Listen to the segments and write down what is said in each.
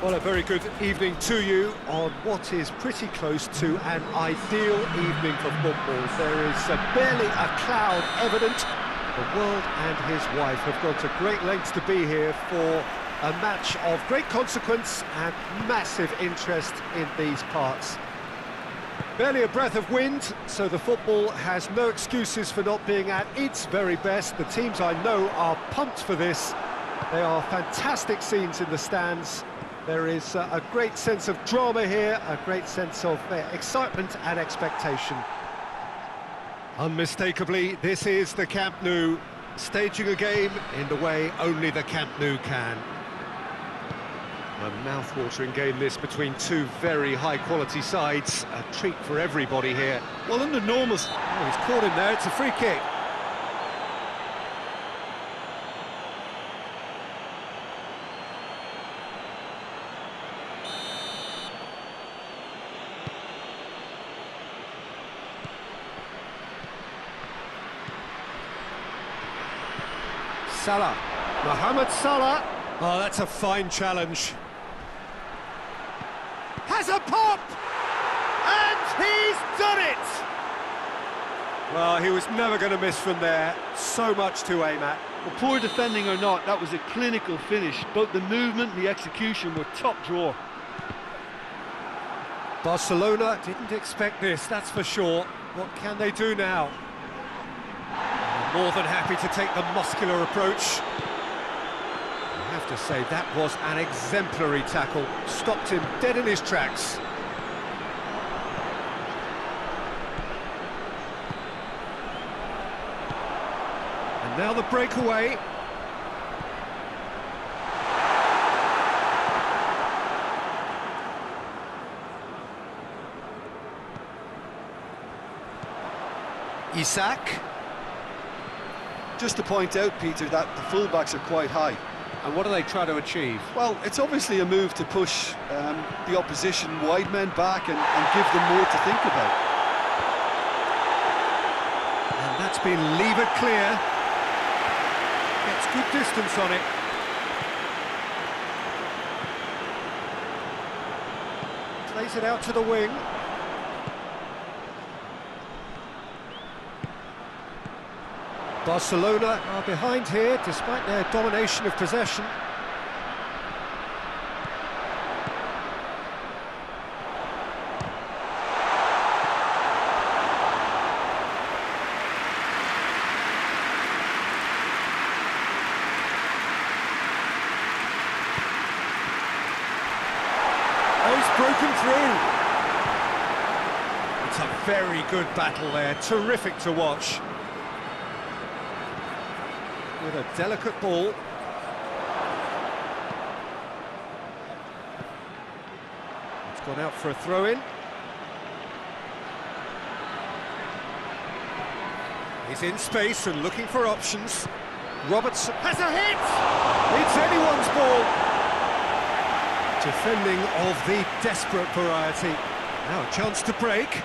Well, a very good evening to you on what is pretty close to an ideal evening for football. There is barely a cloud evident. The world and his wife have gone to great lengths to be here for a match of great consequence and massive interest in these parts. Barely a breath of wind, so the football has no excuses for not being at its very best. The teams I know are pumped for this. They are fantastic scenes in the stands. There is a great sense of drama here, a great sense of excitement and expectation. Unmistakably, this is the Camp Nou, staging a game in the way only the Camp Nou can. A mouth-watering game this between two very high-quality sides. A treat for everybody here. Well, under normal... Oh, he's caught him there, it's a free kick. Salah, Mohamed Salah. Oh, that's a fine challenge. Has a pop! And he's done it! Well, he was never going to miss from there. So much to aim at. Well, poor defending or not, that was a clinical finish. Both the movement and the execution were top drawer. Barcelona didn't expect this, that's for sure. What can they do now? More than happy to take the muscular approach. I have to say, that was an exemplary tackle. Stopped him dead in his tracks. And now the breakaway. Isak. Just to point out, Peter, that the fullbacks are quite high. And what do they try to achieve? Well, it's obviously a move to push the opposition wide men back and give them more to think about. And that's been levered clear. Gets good distance on it. Plays it out to the wing. Barcelona are behind here, despite their domination of possession. Oh, he's broken through. It's a very good battle there, terrific to watch. With a delicate ball. It's gone out for a throw-in. He's in space and looking for options. Robertson has a hit! It's anyone's ball! Defending of the desperate variety. Now a chance to break.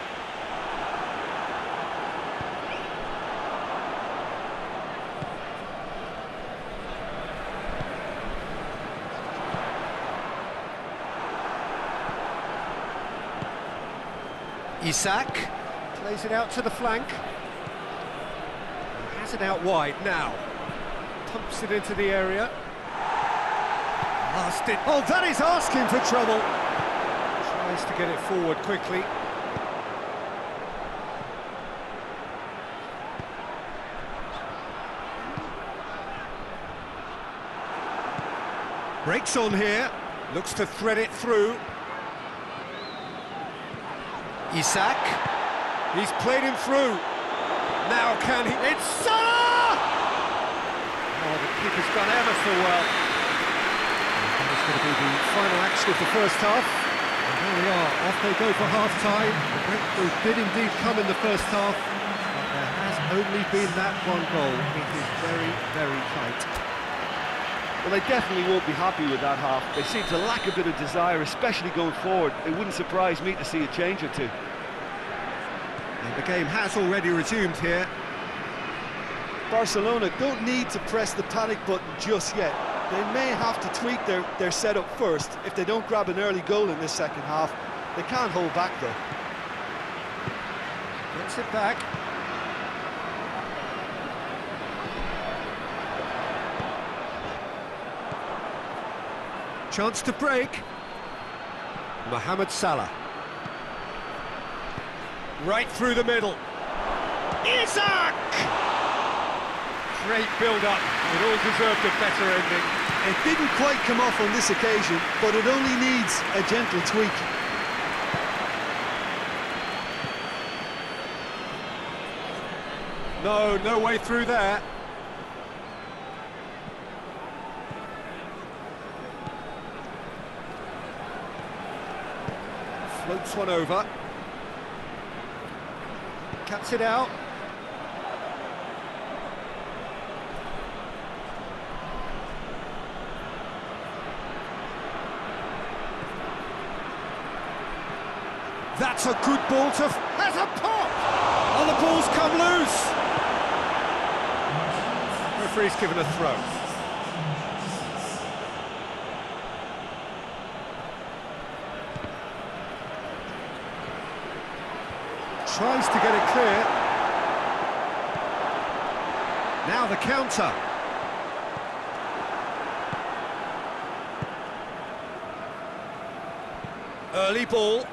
Isak plays it out to the flank. He has it out wide now. Pumps it into the area. Last it. Oh, that is asking for trouble. Tries to get it forward quickly. Breaks on here. Looks to thread it through. Isak, he's played him through. Now can he? It's Salah! Oh, the keeper's done ever so well. And it's going to be the final action of the first half. And here we are, off they go for half-time. The breakthrough did indeed come in the first half, but there has only been that one goal. It is very, very tight. Well, they definitely won't be happy with that half. They seem to lack a bit of desire, especially going forward. It wouldn't surprise me to see a change or two. And the game has already resumed here. Barcelona don't need to press the panic button just yet. They may have to tweak their setup first. If they don't grab an early goal in this second half, they can't hold back though. Gets it back. Chance to break. Mohamed Salah. Right through the middle. Isaac! Great build-up. It all deserved a better ending. It didn't quite come off on this occasion, but it only needs a gentle tweak. No way through there. Floats one over. Cuts it out. That's a good ball to... Has a pop! Oh, the ball's come loose! Referee's given a throw. Tries to get it clear. Now the counter. Early ball.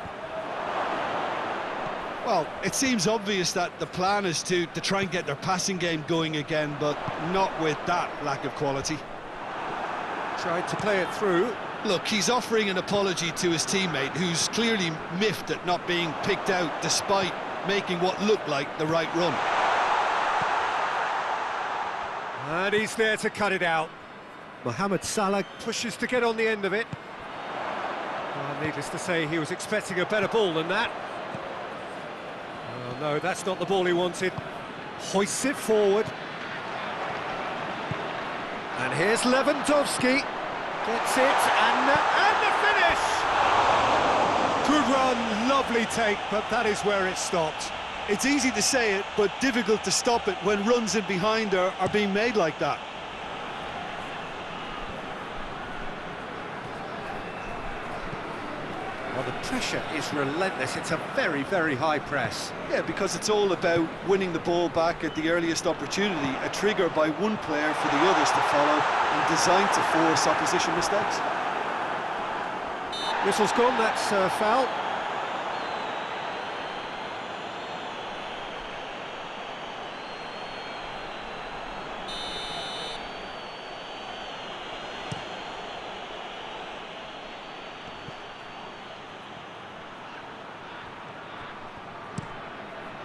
Well, it seems obvious that the plan is to try and get their passing game going again, but not with that lack of quality. Tried to play it through. Look, he's offering an apology to his teammate, who's clearly miffed at not being picked out despite making what looked like the right run. And he's there to cut it out. Mohamed Salah pushes to get on the end of it. Well, needless to say, he was expecting a better ball than that. Oh, no, that's not the ball he wanted. Hoists it forward. And here's Lewandowski. Gets it, and the finish! Good run, lovely take, but that is where it stopped. It's easy to say it, but difficult to stop it when runs in behind are being made like that. Well, the pressure is relentless. It's a very, very high press. Yeah, because it's all about winning the ball back at the earliest opportunity, a trigger by one player for the others to follow, and designed to force opposition mistakes. Whistle's gone, that's a foul.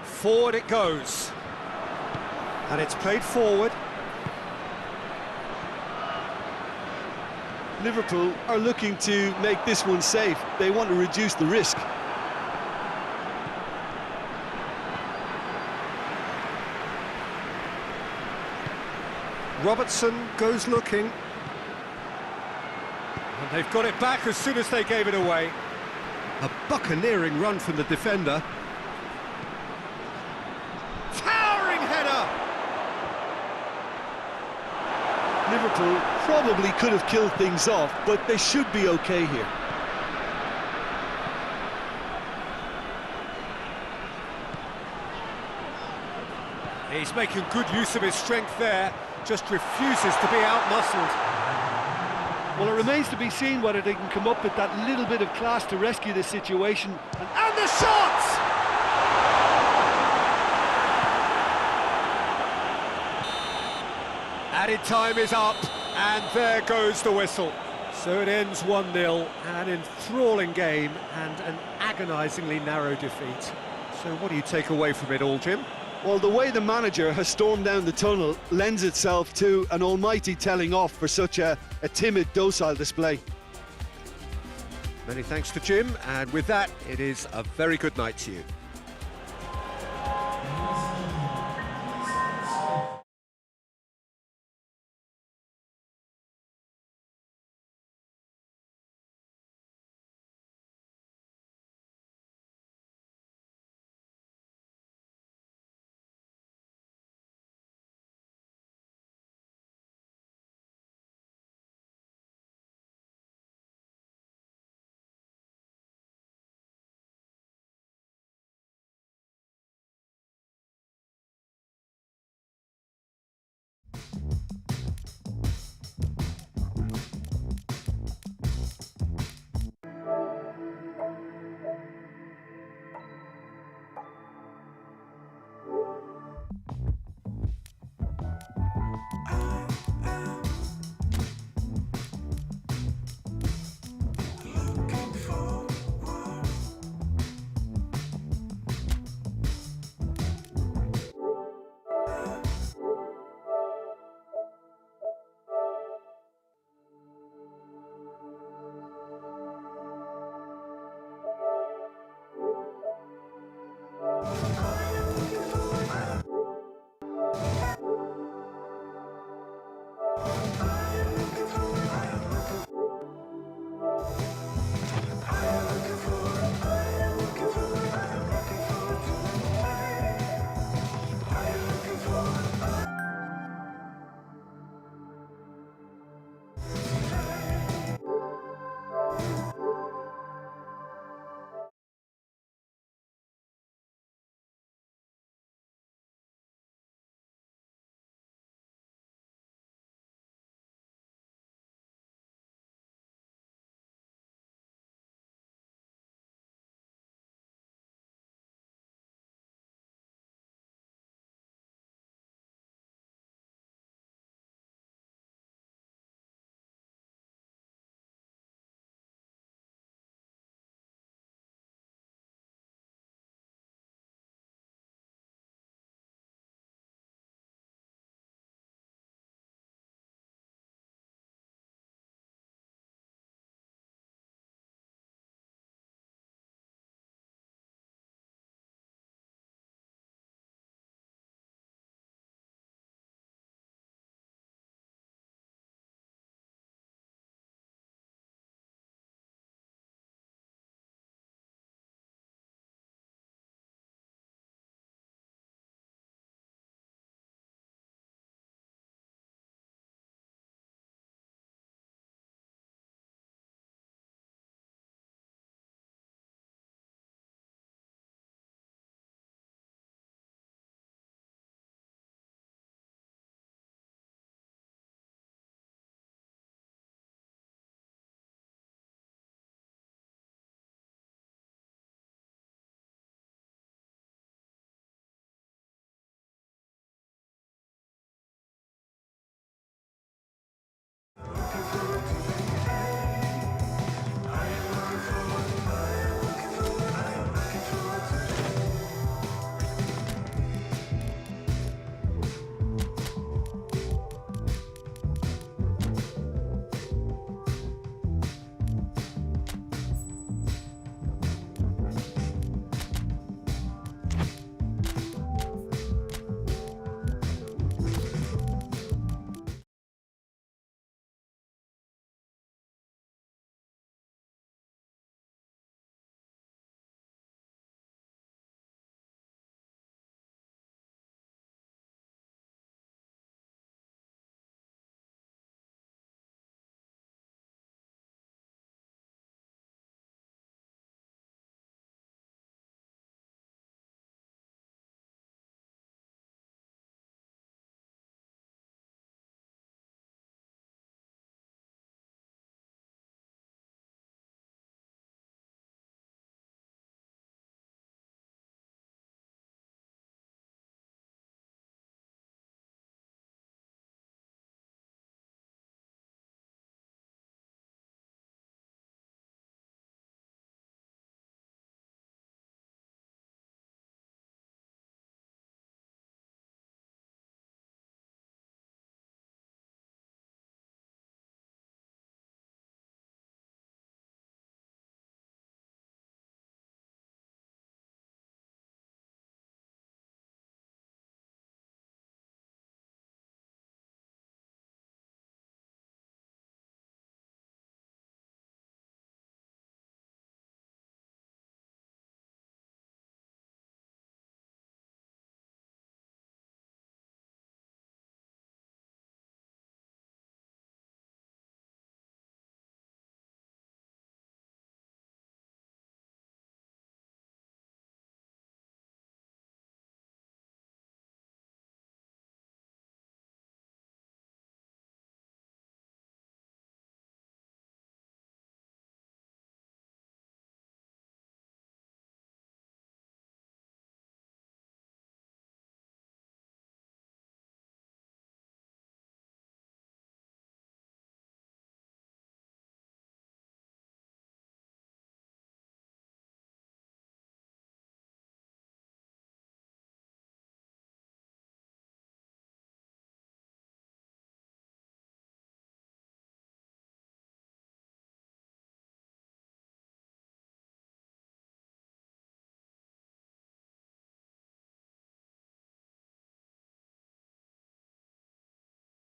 Forward it goes. And it's played forward. Liverpool are looking to make this one safe. They want to reduce the risk. Robertson goes looking. And they've got it back as soon as they gave it away. A buccaneering run from the defender. Towering header! Liverpool probably could have killed things off, but they should be okay here. He's making good use of his strength there, just refuses to be out-muscled. Well, it remains to be seen whether they can come up with that little bit of class to rescue this situation. And the shots! Added time is up, and there goes the whistle. So it ends 1-0, an enthralling game and an agonisingly narrow defeat. So what do you take away from it all, Jim? Well, the way the manager has stormed down the tunnel lends itself to an almighty telling off for such a timid, docile display. Many thanks to Jim, and with that, it is a very good night to you.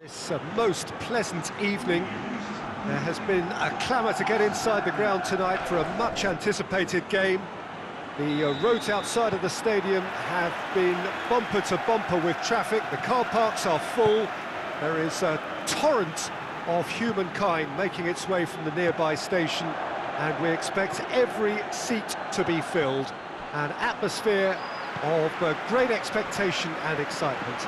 It's a most pleasant evening. There has been a clamour to get inside the ground tonight for a much-anticipated game. The roads outside of the stadium have been bumper to bumper with traffic. The car parks are full. There is a torrent of humankind making its way from the nearby station, and we expect every seat to be filled. An atmosphere of great expectation and excitement.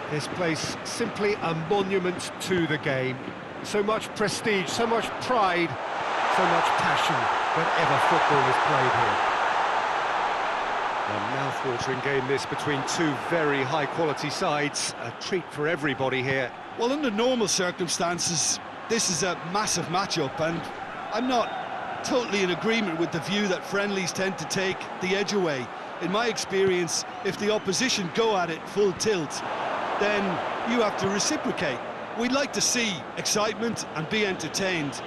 This place simply a monument to the game. So much prestige, so much pride, so much passion whenever football is played here. A mouth-watering game this between two very high-quality sides. A treat for everybody here. Well, under normal circumstances, this is a massive match-up, and I'm not totally in agreement with the view that friendlies tend to take the edge away. In my experience, if the opposition go at it full tilt, then you have to reciprocate. We'd like to see excitement and be entertained,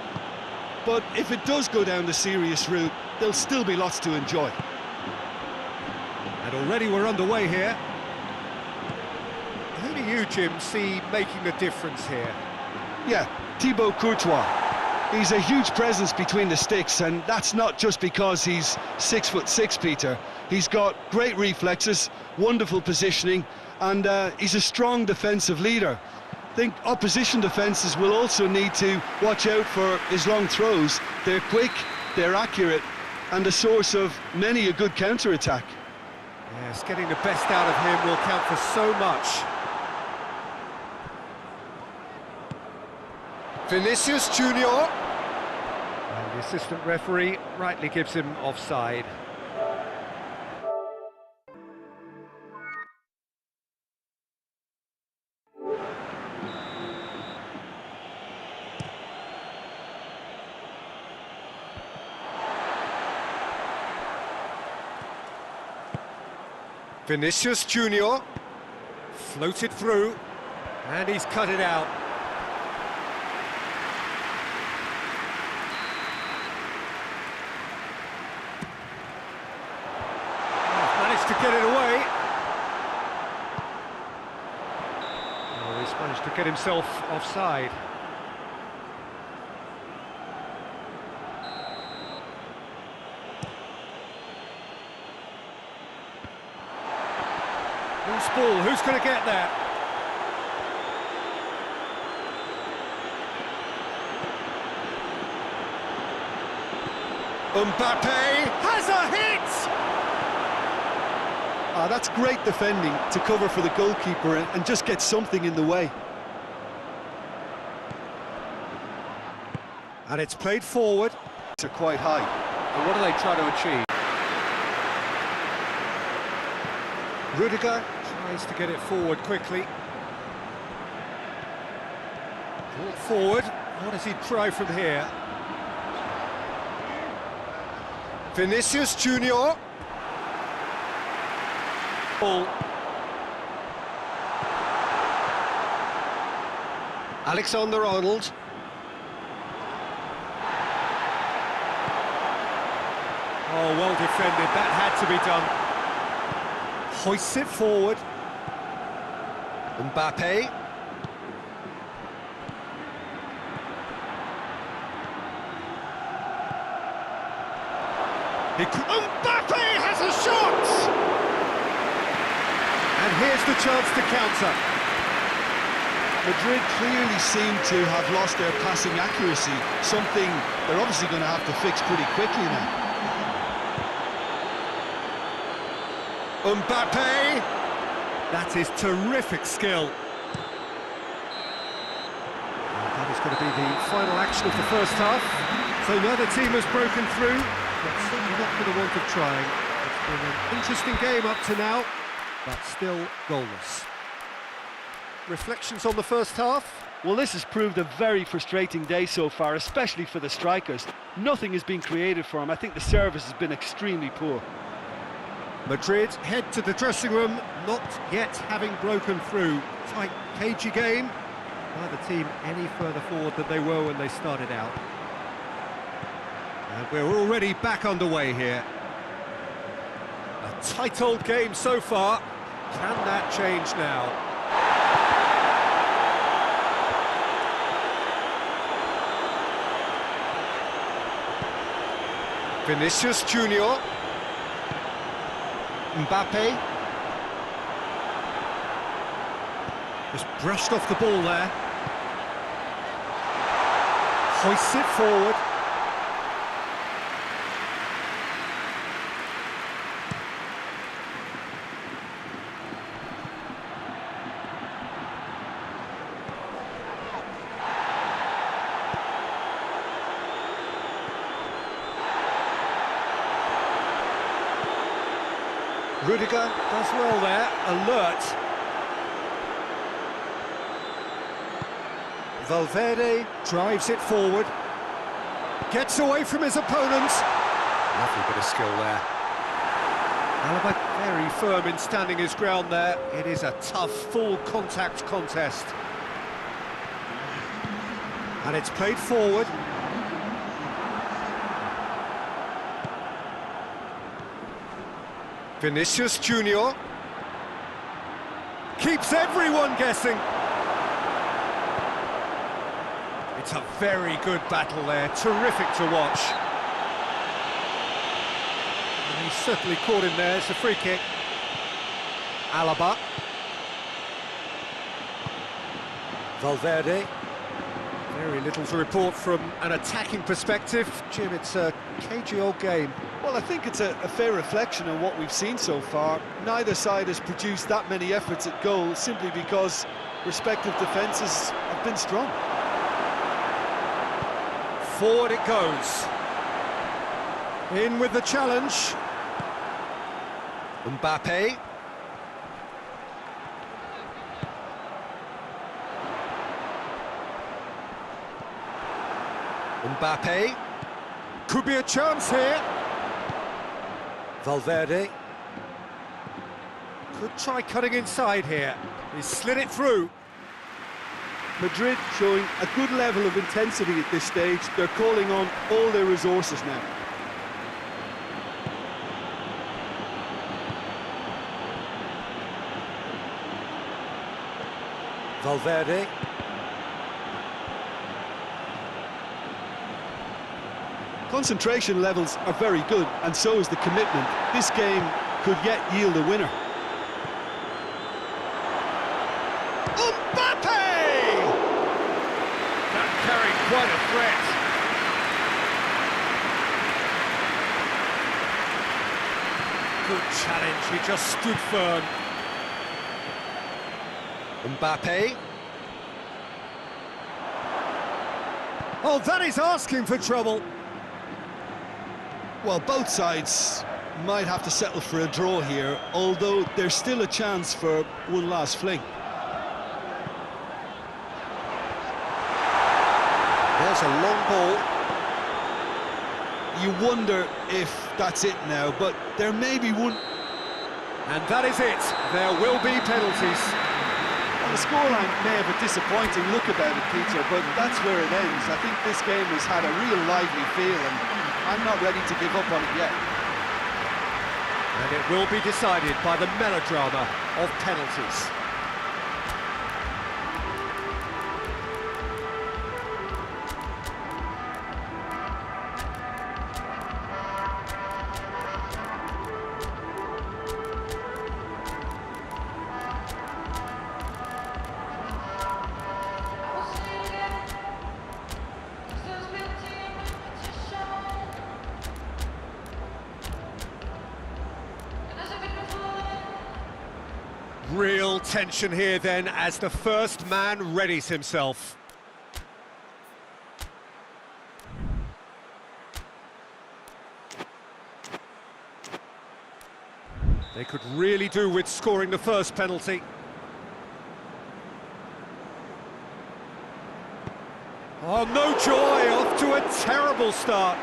but if it does go down the serious route, there'll still be lots to enjoy. And already we're underway here. Who do you, Jim, see making the difference here? Yeah, Thibaut Courtois. He's a huge presence between the sticks, and that's not just because he's 6'6", Peter. He's got great reflexes, wonderful positioning, and he's a strong defensive leader. I think opposition defences will also need to watch out for his long throws. They're quick, they're accurate, and a source of many a good counter-attack. Yes, getting the best out of him will count for so much. Vinicius Junior. And the assistant referee rightly gives him offside. Vinicius Junior floated through, and he's cut it out. Managed to get it away. Oh, he's managed to get himself offside. Loose ball, who's going to get there? Mbappe has a hit! That's great defending to cover for the goalkeeper and just get something in the way. And it's played forward. They're quite high. And what do they try to achieve? Rudiger tries to get it forward quickly. Brought forward. What does he try from here? Vinicius Junior. Ball. Alexander-Arnold. Oh, well defended. That had to be done. Hoists it forward. Mbappe. Mbappe has a shot! And here's the chance to counter. Madrid clearly seem to have lost their passing accuracy, something they're obviously going to have to fix pretty quickly now. Mbappe! That is terrific skill. And that is going to be the final action of the first half. So neither team has broken through, but certainly not for the want of trying. It's been an interesting game up to now, but still goalless. Reflections on the first half? Well, this has proved a very frustrating day so far, especially for the strikers. Nothing has been created for them. I think the service has been extremely poor. Madrid head to the dressing room, not yet having broken through. Tight, cagey game. Neither team any further forward than they were when they started out. And we're already back underway here. A tight old game so far. Can that change now? Vinicius Junior. Mbappe. Just brushed off the ball there. Hoists it forward. Rudiger does well there, alert. Valverde drives it forward. Gets away from his opponent. Lovely bit of skill there. Alaba very firm in standing his ground there. It is a tough, full contact contest. And it's played forward. Vinicius Junior keeps everyone guessing. It's a very good battle there, terrific to watch. And he's certainly caught him there, it's a free kick. Alaba. Valverde. Very little to report from an attacking perspective. Jim, it's a cagey old game. Well, I think it's a fair reflection on what we've seen so far. Neither side has produced that many efforts at goal simply because respective defences have been strong. Forward it goes. In with the challenge. Mbappe. Mbappe. Could be a chance here. Valverde. Could try cutting inside here. He slid it through. Madrid showing a good level of intensity at this stage. They're calling on all their resources now. Valverde. Concentration levels are very good, and so is the commitment. This game could yet yield a winner. Mbappe! That carried quite a threat. Good challenge, he just stood firm. Mbappe. Oh, that is asking for trouble. Well, both sides might have to settle for a draw here, although there's still a chance for one last fling. There's a long ball. You wonder if that's it now, but there may be one. And that is it. There will be penalties. Well, the scoreline may have a disappointing look about it, Peter, but that's where it ends. I think this game has had a real lively feel, and I'm not ready to give up on it yet. And it will be decided by the melodrama of penalties. Real tension here then as the first man readies himself. They could really do with scoring the first penalty. Oh, no joy, off to a terrible start.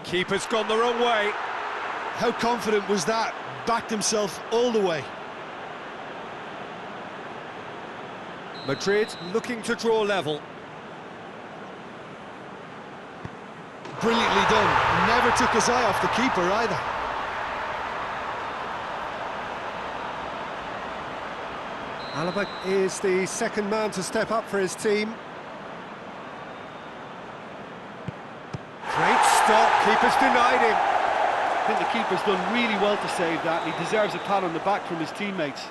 Keeper's gone the wrong way. How confident was that? Backed himself all the way. Madrid looking to draw level. Brilliantly done. Never took his eye off the keeper either. Alaba is the second man to step up for his team. Great stop, keeper's denied him. I think the keeper's done really well to save that, and he deserves a pat on the back from his teammates.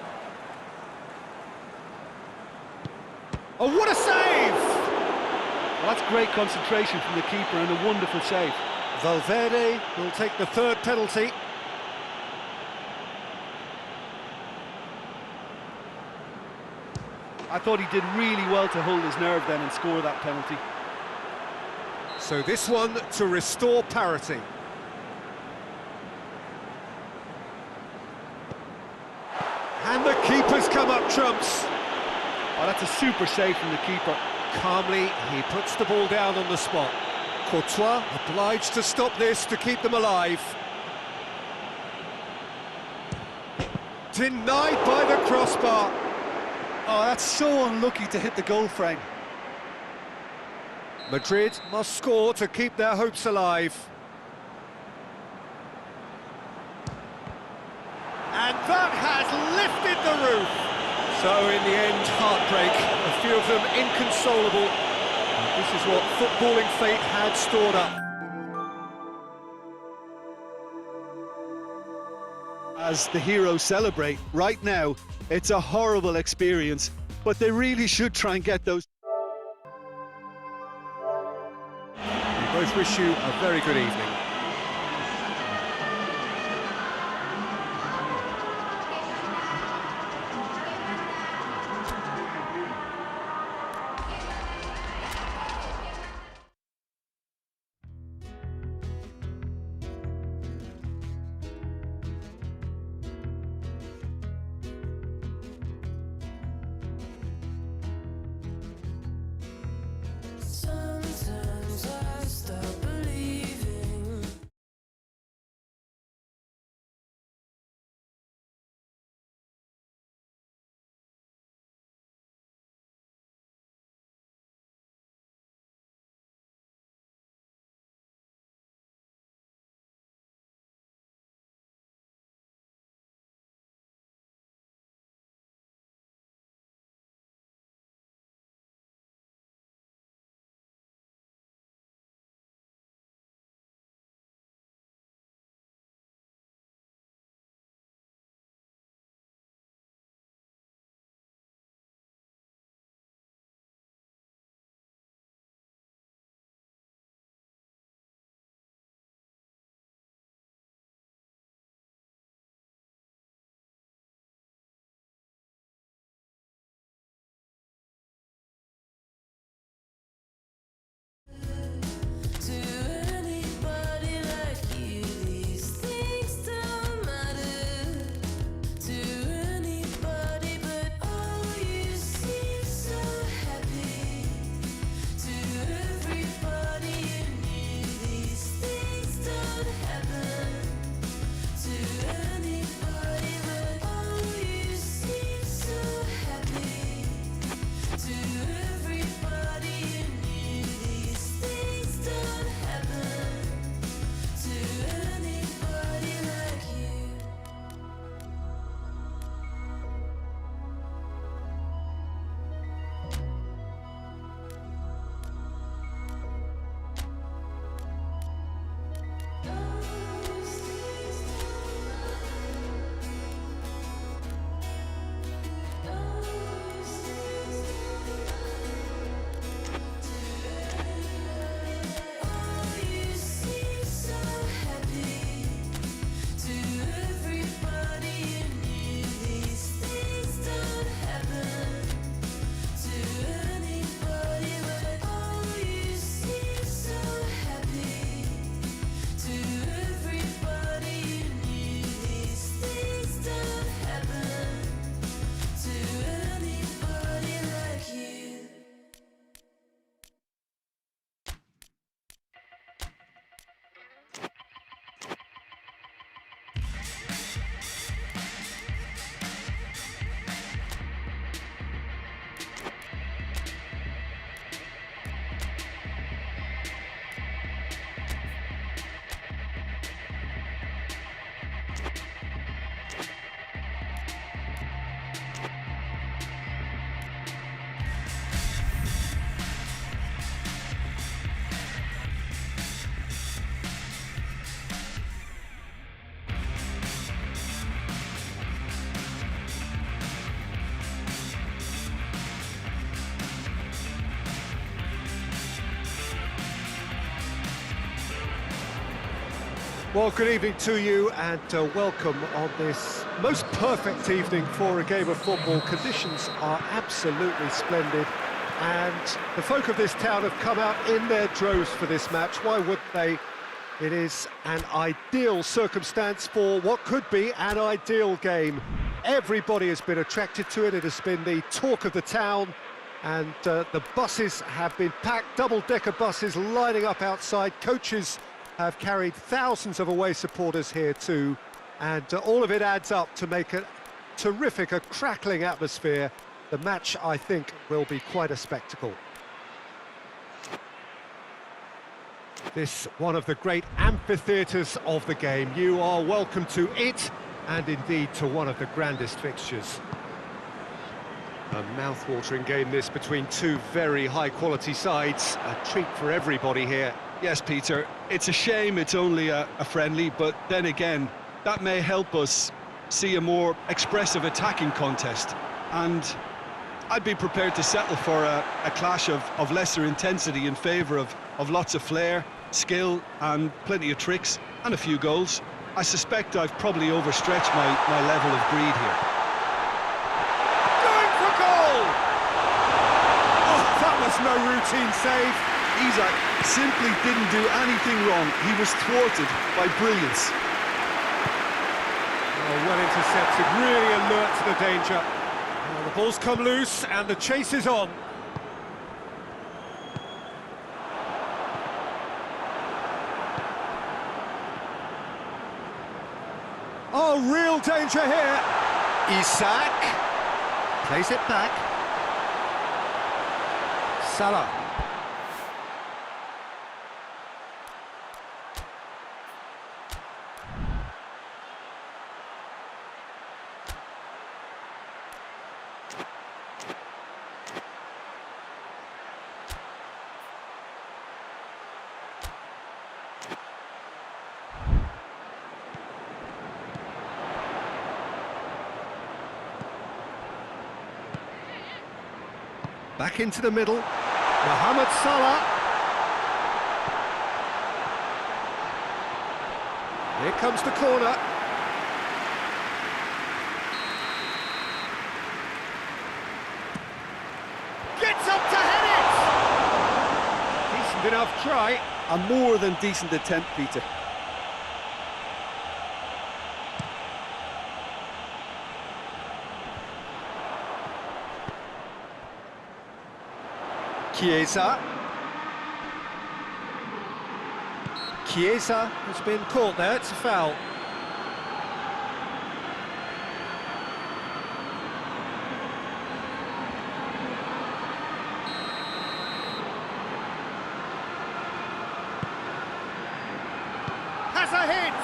Oh, what a save! Well, that's great concentration from the keeper and a wonderful save. Valverde will take the third penalty. I thought he did really well to hold his nerve then and score that penalty. So this one to restore parity. And the keeper's come up trumps. Oh, that's a super save from the keeper. Calmly, he puts the ball down on the spot. Courtois obliged to stop this to keep them alive. Denied by the crossbar. Oh, that's so unlucky to hit the goal frame. Madrid must score to keep their hopes alive. And that has lifted the roof. So in the end, heartbreak. A few of them inconsolable. This is what footballing fate had stored up. As the heroes celebrate, right now, it's a horrible experience, but they really should try and get those. We both wish you a very good evening. Sometimes I stop believing Well, good evening to you and welcome on this most perfect evening for a game of football. Conditions are absolutely splendid and the folk of this town have come out in their droves for this match. Why wouldn't they? It is an ideal circumstance for what could be an ideal game. Everybody has been attracted to it. It has been the talk of the town and the buses have been packed, double-decker buses lining up outside. Coaches have carried thousands of away supporters here too, and all of it adds up to make a terrific, a crackling atmosphere. The match, I think, will be quite a spectacle. This one of the great amphitheatres of the game. You are welcome to it, and indeed to one of the grandest fixtures. A mouth-watering game this between two very high-quality sides. A treat for everybody here. Yes, Peter, it's a shame it's only a friendly, but then again, that may help us see a more expressive attacking contest. And I'd be prepared to settle for a clash of lesser intensity in favour of lots of flair, skill and plenty of tricks and a few goals. I suspect I've probably overstretched my level of greed here. Going for goal! Oh, that was no routine save. Isak simply didn't do anything wrong. He was thwarted by brilliance. Oh, well intercepted, really alert to the danger. Well, the ball's come loose and the chase is on. Oh, real danger here. Isak plays it back. Salah. Back into the middle, Mohamed Salah. Here comes the corner. Gets up to head it! Decent enough try. A more than decent attempt, Peter. Chiesa has been caught there, it's a foul. Has a hit!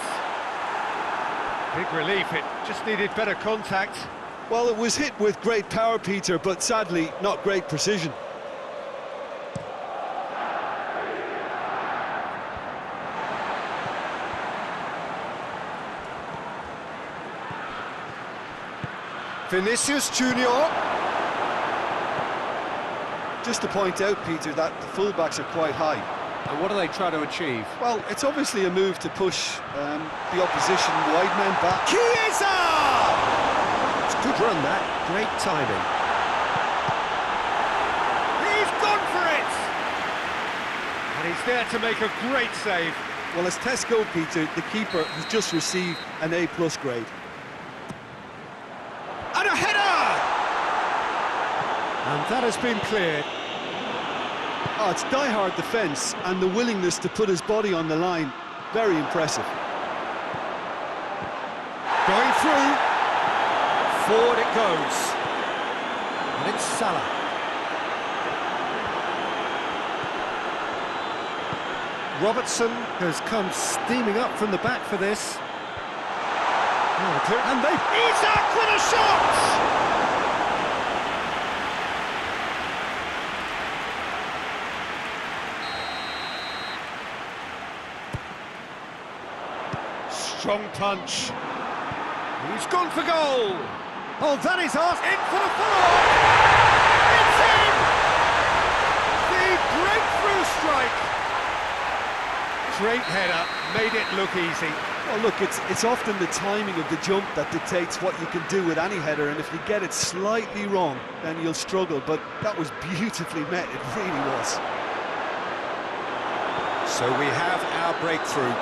Big relief, it just needed better contact. Well, it was hit with great power, Peter, but sadly not great precision. Vinicius Junior. Just to point out, Peter, that the fullbacks are quite high. And what do they try to achieve? Well, it's obviously a move to push the opposition wide men back. Chiesa! It's a good run, that. Great timing. He's gone for it! And he's there to make a great save. Well, as tests go, Peter, the keeper has just received an A+ grade. And a header! And that has been cleared. Oh, it's die-hard defence and the willingness to put his body on the line. Very impressive. Going through. Forward it goes. And it's Salah. Robertson has come steaming up from the back for this. Oh, and they... Isak with a shot! Strong punch. He's gone for goal. Oh, that is ours. In for the follow-up. It's in! The breakthrough strike. Straight header, made it look easy. Well, look, it's often the timing of the jump that dictates what you can do with any header, and if you get it slightly wrong, then you'll struggle, but that was beautifully met, it really was. So we have our breakthrough.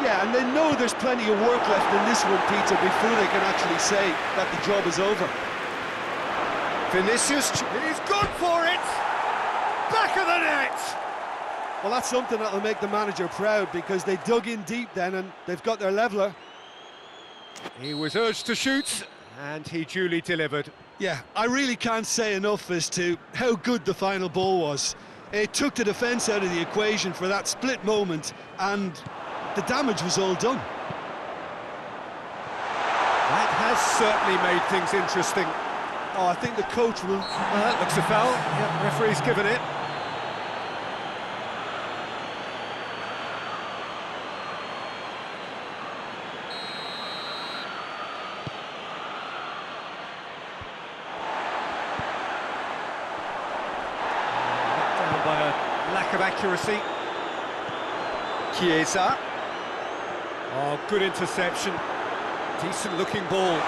Yeah, and they know there's plenty of work left in this one, Peter, before they can actually say that the job is over. Vinicius, he's gone for it! Back of the net! Well, that's something that'll make the manager proud, because they dug in deep then and they've got their leveller. He was urged to shoot, and he duly delivered. Yeah, I really can't say enough as to how good the final ball was. It took the defence out of the equation for that split moment, and the damage was all done. That has certainly made things interesting. Oh, I think the coach will... That looks a foul. Yep, referee's given it. Down by a lack of accuracy. Chiesa. Oh, good interception. Decent looking ball.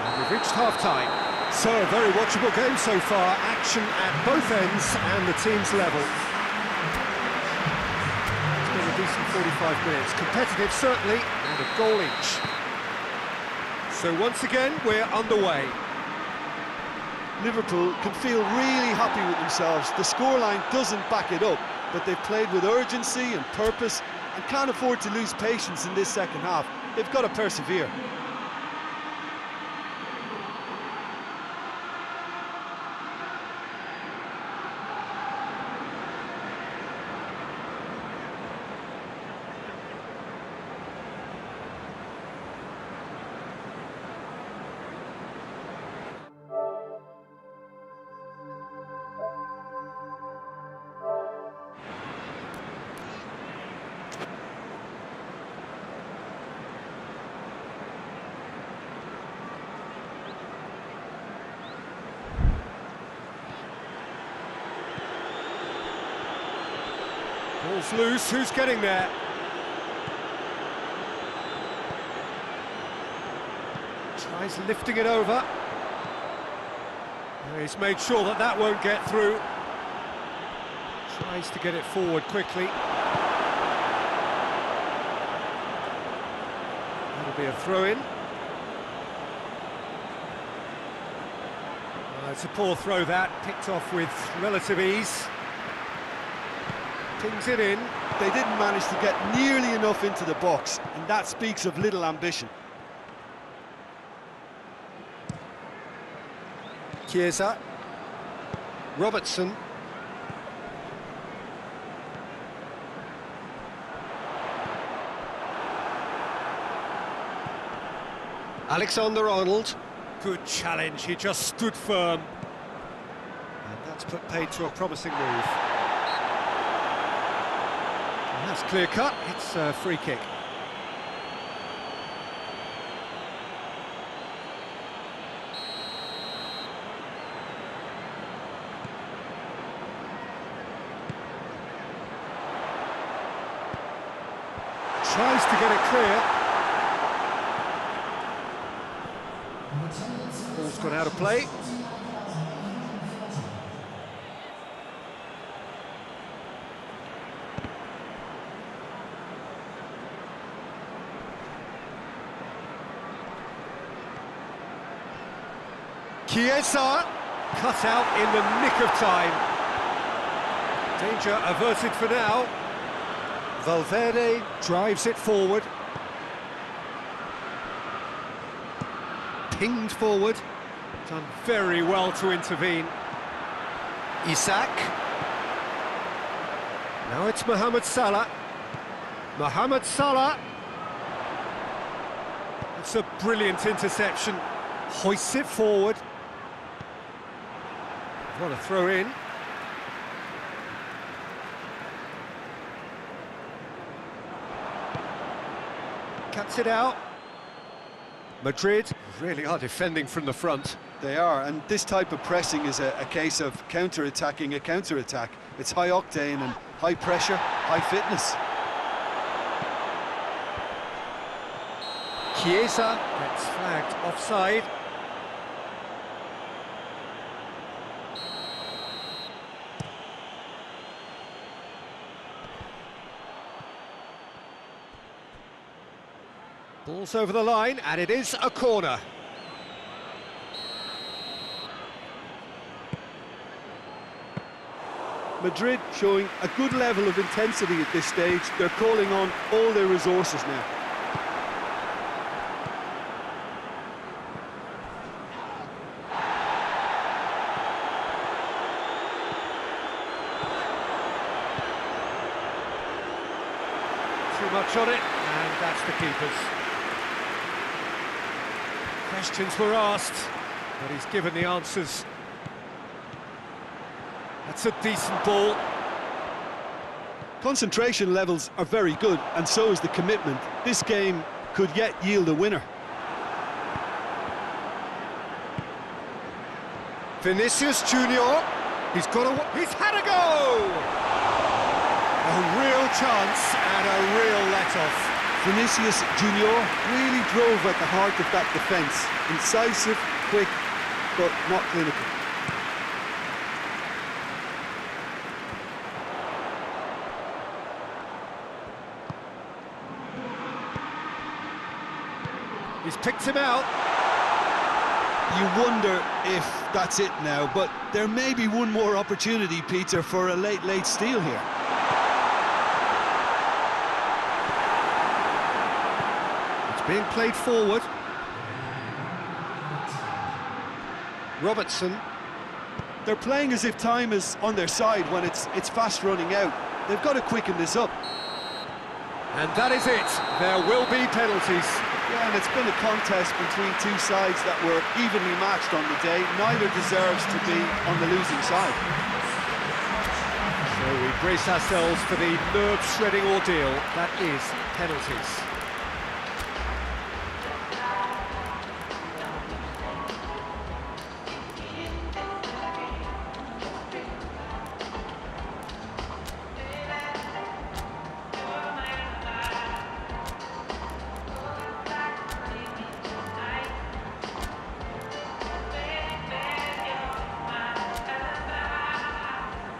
And we've reached half-time. So, a very watchable game so far. Action at both ends and the team's level. It's been a decent 45 minutes. Competitive, certainly, and a goal each. So, once again, we're underway. Liverpool can feel really happy with themselves. The scoreline doesn't back it up, but they've played with urgency and purpose and can't afford to lose patience in this second half. They've got to persevere. Ball's loose, who's getting there? Tries lifting it over. He's made sure that that won't get through. Tries to get it forward quickly. That'll be a throw-in. It's a poor throw that, picked off with relative ease. Pings it in. They didn't manage to get nearly enough into the box, and that speaks of little ambition. Chiesa. Robertson. Alexander-Arnold. Good challenge, he just stood firm. And that's put paid to a promising move. That's clear cut, it's a free kick. Tries to get it clear. Ball's gone out of play. Chiesa, cut out in the nick of time. Danger averted for now. Valverde drives it forward. Pinged forward. Done very well to intervene. Isak. Now it's Mohamed Salah. Mohamed Salah. It's a brilliant interception. Hoists it forward. What a throw in. Cuts it out. Madrid really are defending from the front. They are, and this type of pressing is a case of counter-attacking a counter-attack. It's high octane and high pressure, high fitness. Chiesa gets flagged offside. Ball's over the line, and it is a corner. Madrid showing a good level of intensity at this stage. They're calling on all their resources now. Too much on it, and that's the keeper's. Questions were asked, but he's given the answers. That's a decent ball. Concentration levels are very good, and so is the commitment. This game could yet yield a winner. Vinicius Junior, he's had a go! A real chance and a real let-off. Vinicius Junior really drove at the heart of that defence. Incisive, quick, but not clinical. He's picked him out. You wonder if that's it now, but there may be one more opportunity, Peter, for a late steal here. It's being played forward. Robertson. They're playing as if time is on their side when it's fast running out. They've got to quicken this up. And that is it. There will be penalties. Yeah, and it's been a contest between two sides that were evenly matched on the day. Neither deserves to be on the losing side. So we brace ourselves for the nerve-shredding ordeal that is penalties.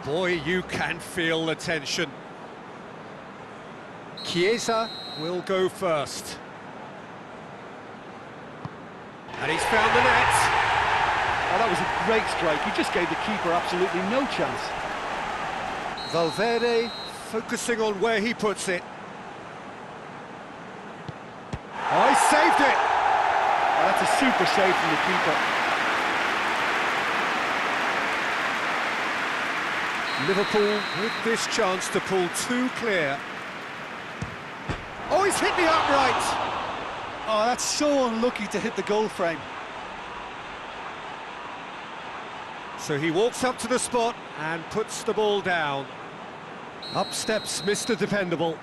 Boy, you can feel the tension. Chiesa will go first. And he's found the net. Oh, that was a great strike. He just gave the keeper absolutely no chance. Valverde focusing on where he puts it. Oh, he saved it! Oh, that's a super save from the keeper. Liverpool with this chance to pull two clear. Oh, he's hit the upright! Oh, that's so unlucky to hit the goal frame. So he walks up to the spot and puts the ball down. Up steps Mr. Dependable.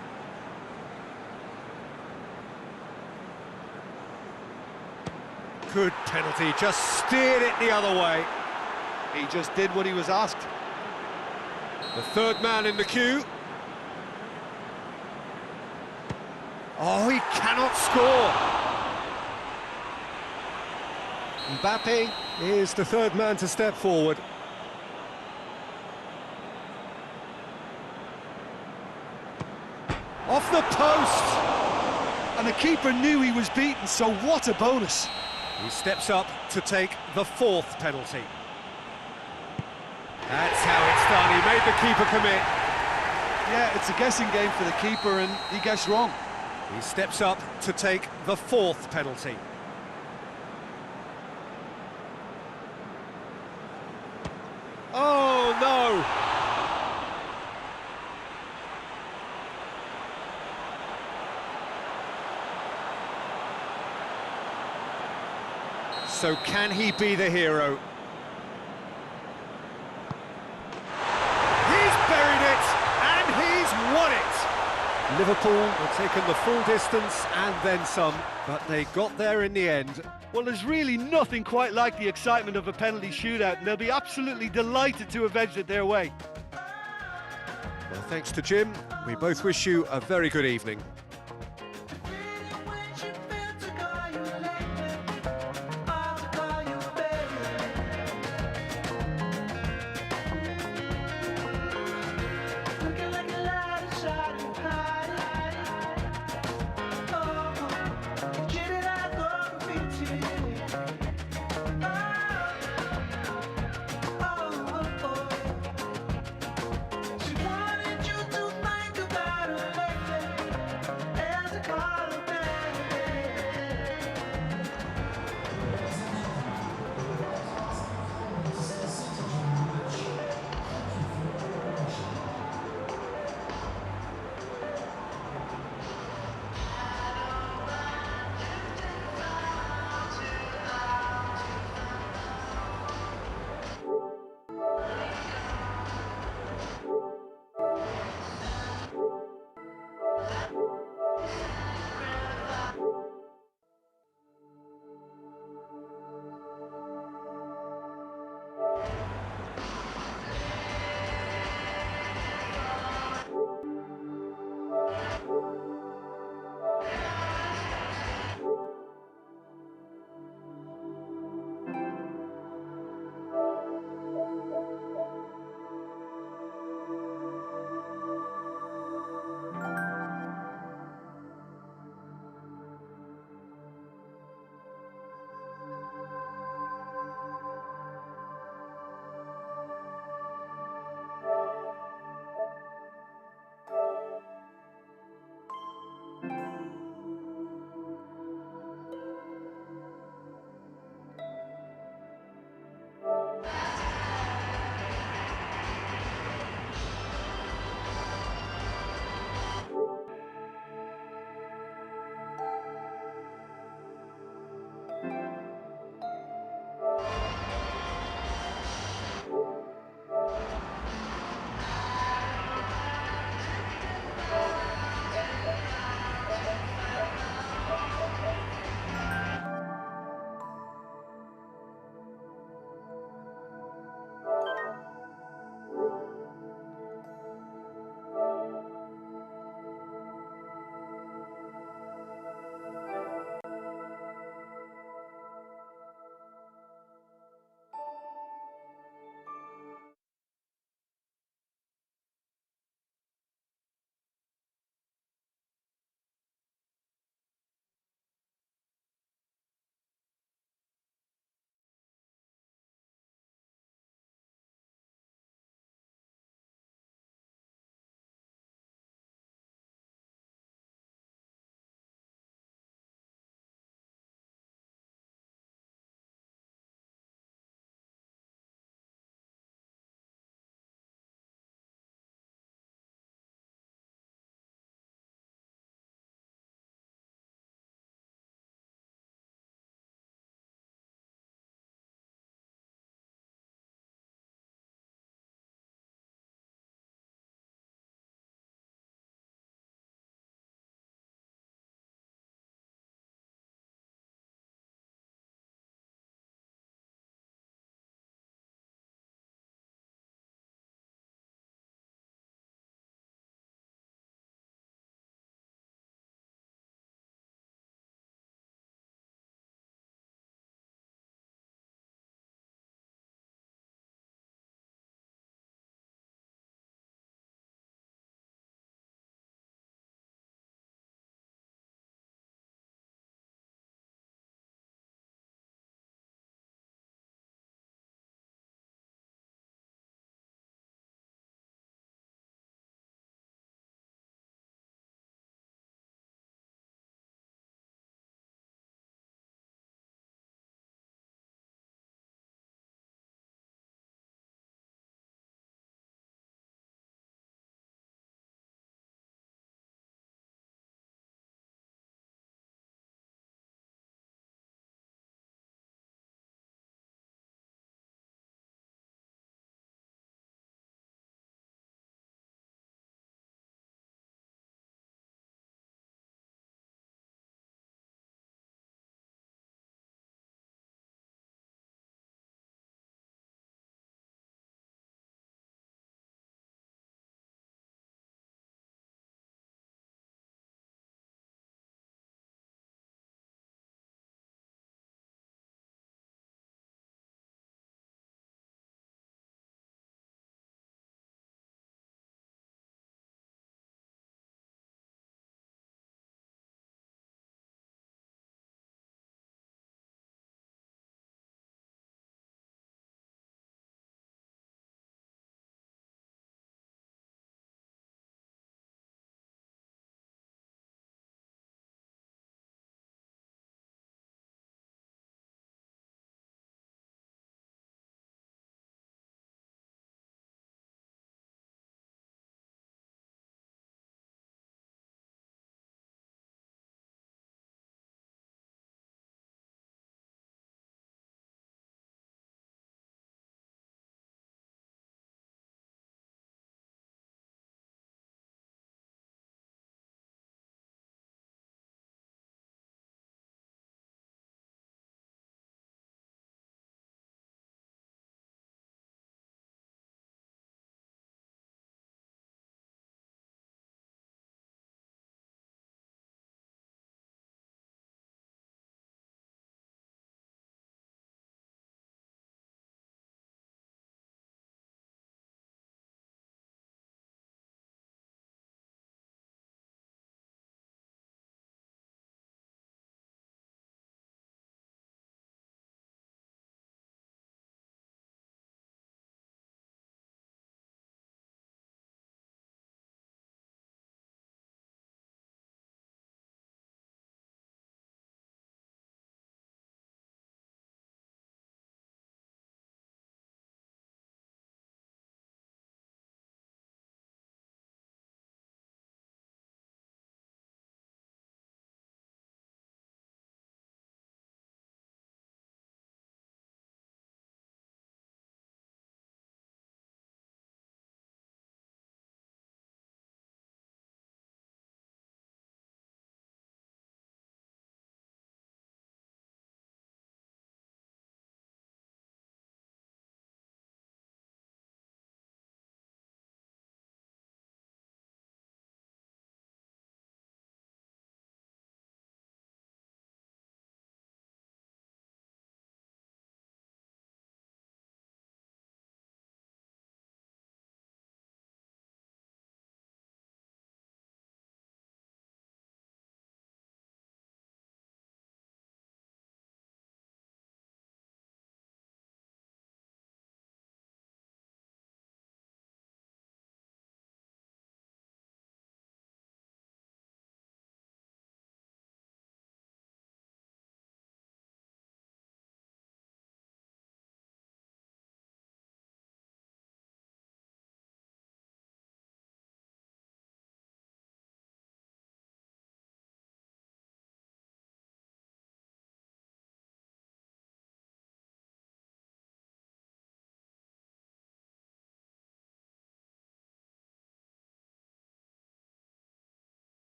Good penalty, just steered it the other way. He just did what he was asked. The third man in the queue. Oh, he cannot score. Mbappe is the third man to step forward. Off the post! And the keeper knew he was beaten, so what a bonus. He steps up to take the fourth penalty. That's how it's done. He made the keeper commit. Yeah, it's a guessing game for the keeper, and he guessed wrong. He steps up to take the fourth penalty. Oh, no! So can he be the hero? Liverpool have taken the full distance and then some, but they got there in the end. Well, there's really nothing quite like the excitement of a penalty shootout, and they'll be absolutely delighted to have edged it their way. Well, thanks to Jim, we both wish you a very good evening.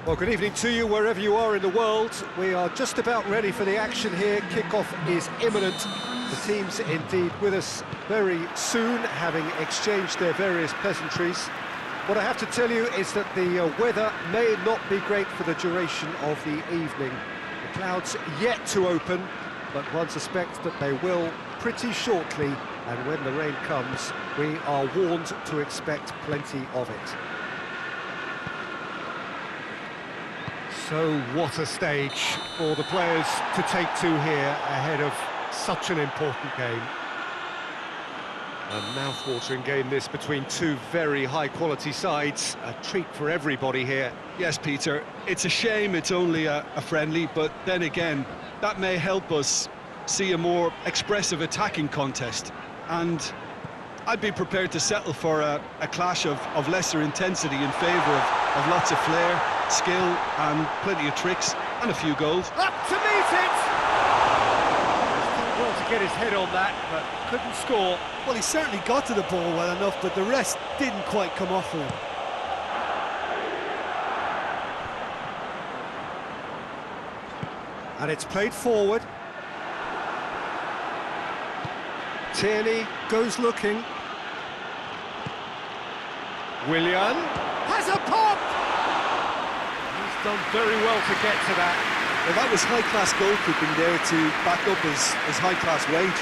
Well, good evening to you, wherever you are in the world. We are just about ready for the action here. Kick-off is imminent. The teams indeed with us very soon, having exchanged their various pleasantries. What I have to tell you is that the weather may not be great for the duration of the evening. The clouds yet to open, but one suspects that they will pretty shortly, and when the rain comes, we are warned to expect plenty of it. So what a stage for the players to take to here ahead of such an important game. A mouth-watering game this between two very high-quality sides. A treat for everybody here. Yes, Peter, it's a shame it's only a friendly, but then again, that may help us see a more expressive attacking contest. And I'd be prepared to settle for a clash of lesser intensity in favour of lots of flair, skill and plenty of tricks and a few goals. Up to meet it! Did well to get his head on that, but couldn't score. Well, he certainly got to the ball well enough, but the rest didn't quite come off for him. And it's played forward. Tierney goes looking. Willian has a pop! He's done very well to get to that. Well, that was high-class goalkeeping there to back up his high-class wage.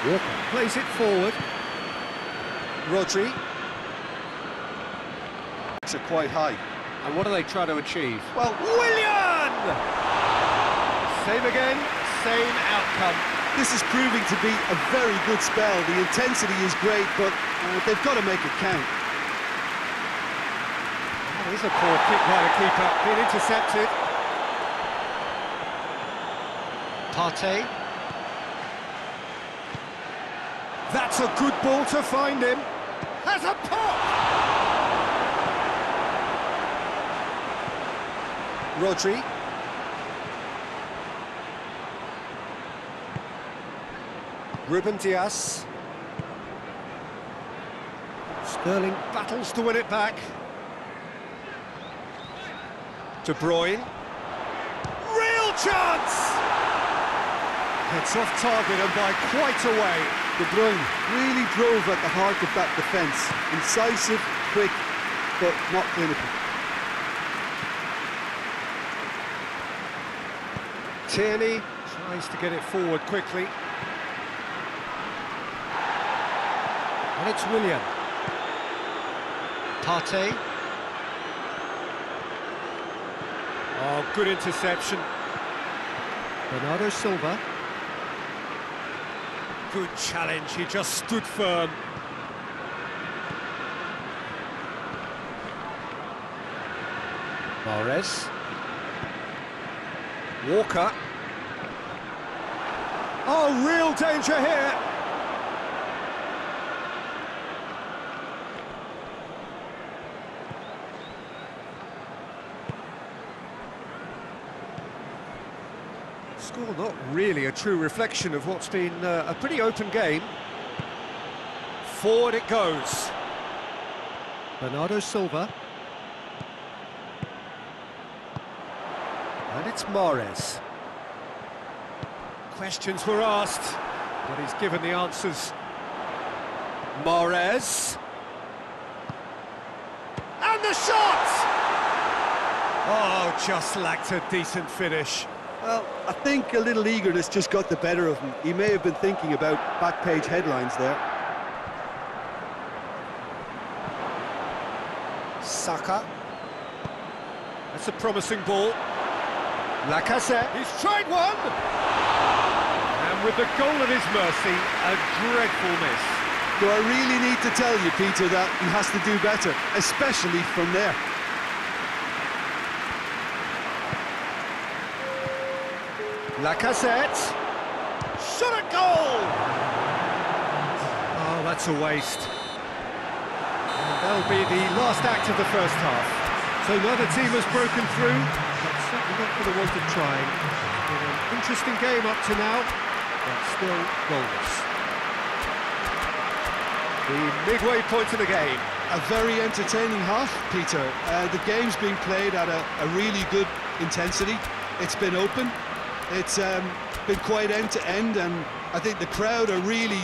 Walker plays it forward. Rodri. It's quite high. And what do they try to achieve? Well, Willian! Same again, same outcome. This is proving to be a very good spell. The intensity is great, but they've got to make it count. That is a poor kick by the keeper, being intercepted. Partey. That's a good ball to find him. Has a pop! Rodri. Ruben Dias. Sterling battles to win it back. De Bruyne. Real chance! Heads off target and by quite a way. De Bruyne really drove at the heart of that defence. Incisive, quick, but not clinical. Tierney tries to get it forward quickly. And it's Willian. Partey. Oh, good interception. Bernardo Silva. Good challenge, he just stood firm. Mahrez. Walker. Oh, real danger here. Score not really a true reflection of what's been a pretty open game. Forward it goes. Bernardo Silva. And it's Mahrez. Questions were asked, but he's given the answers. Mahrez. And the shot! Oh, just lacked a decent finish. Well, I think a little eagerness just got the better of him. He may have been thinking about back-page headlines there. Saka. That's a promising ball. Lacazette. He's tried one! And with the goal at his mercy, a dreadful miss. Do I really need to tell you, Peter, that he has to do better, especially from there? Lacazette. Shot at goal! Oh, that's a waste. And that'll be the last act of the first half. So neither team has broken through, but certainly not for the want of trying. It's been an interesting game up to now, but still goalless. The midway point of the game, A very entertaining half, Peter. The game's being played at a really good intensity. It's been open. It's been quite end-to-end, and I think the crowd are really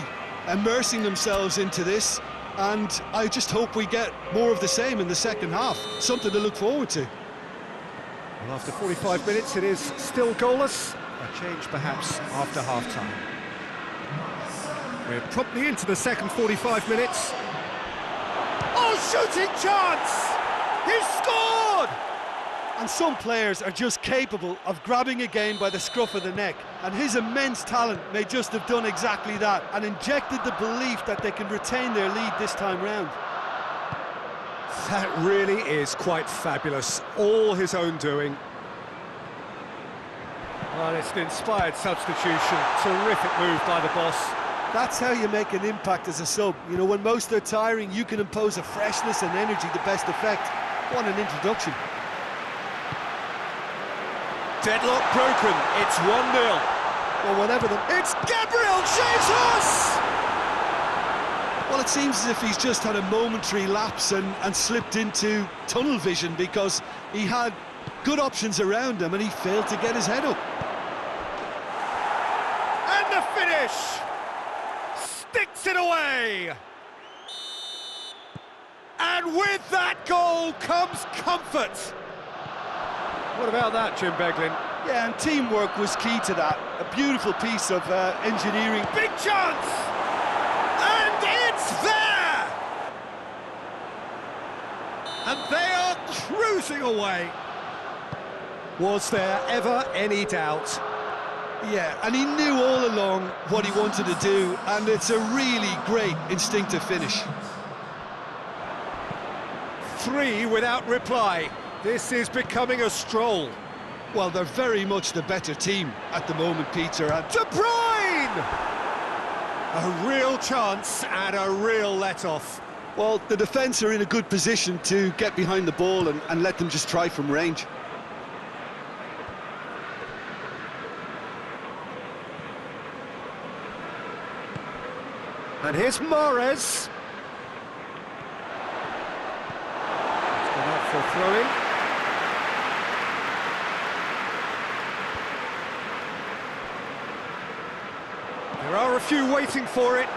immersing themselves into this, and I just hope we get more of the same in the second half. Something to look forward to. Well, after 45 minutes, it is still goalless. A change, perhaps, after half-time. We're promptly into the second 45 minutes. Oh, shooting chance! He's scored! And some players are just capable of grabbing a game by the scruff of the neck, and his immense talent may just have done exactly that and injected the belief that they can retain their lead this time round. That really is quite fabulous, all his own doing. Well, it's an inspired substitution, terrific move by the boss. That's how you make an impact as a sub. You know, when most are tiring, you can impose a freshness and energy to best effect. What an introduction. Deadlock broken, it's 1-0. Well, whatever the... It's Gabriel Jesus! Well, it seems as if he's just had a momentary lapse and slipped into tunnel vision, because he had good options around him and he failed to get his head up. And the finish! Sticks it away! And with that goal comes comfort! What about that, Jim Beglin? Yeah, and teamwork was key to that. A beautiful piece of engineering. Big chance! And it's there! And they are cruising away. Was there ever any doubt? Yeah, and he knew all along what he wanted to do, and it's a really great instinctive finish. 3 without reply. This is becoming a stroll. Well, they're very much the better team at the moment, Peter. And De Bruyne! A real chance and a real let-off. well, the defence are in a good position to get behind the ball and let them just try from range. And here's Mahrez. It's gone out for a throw-in. There are a few waiting for it.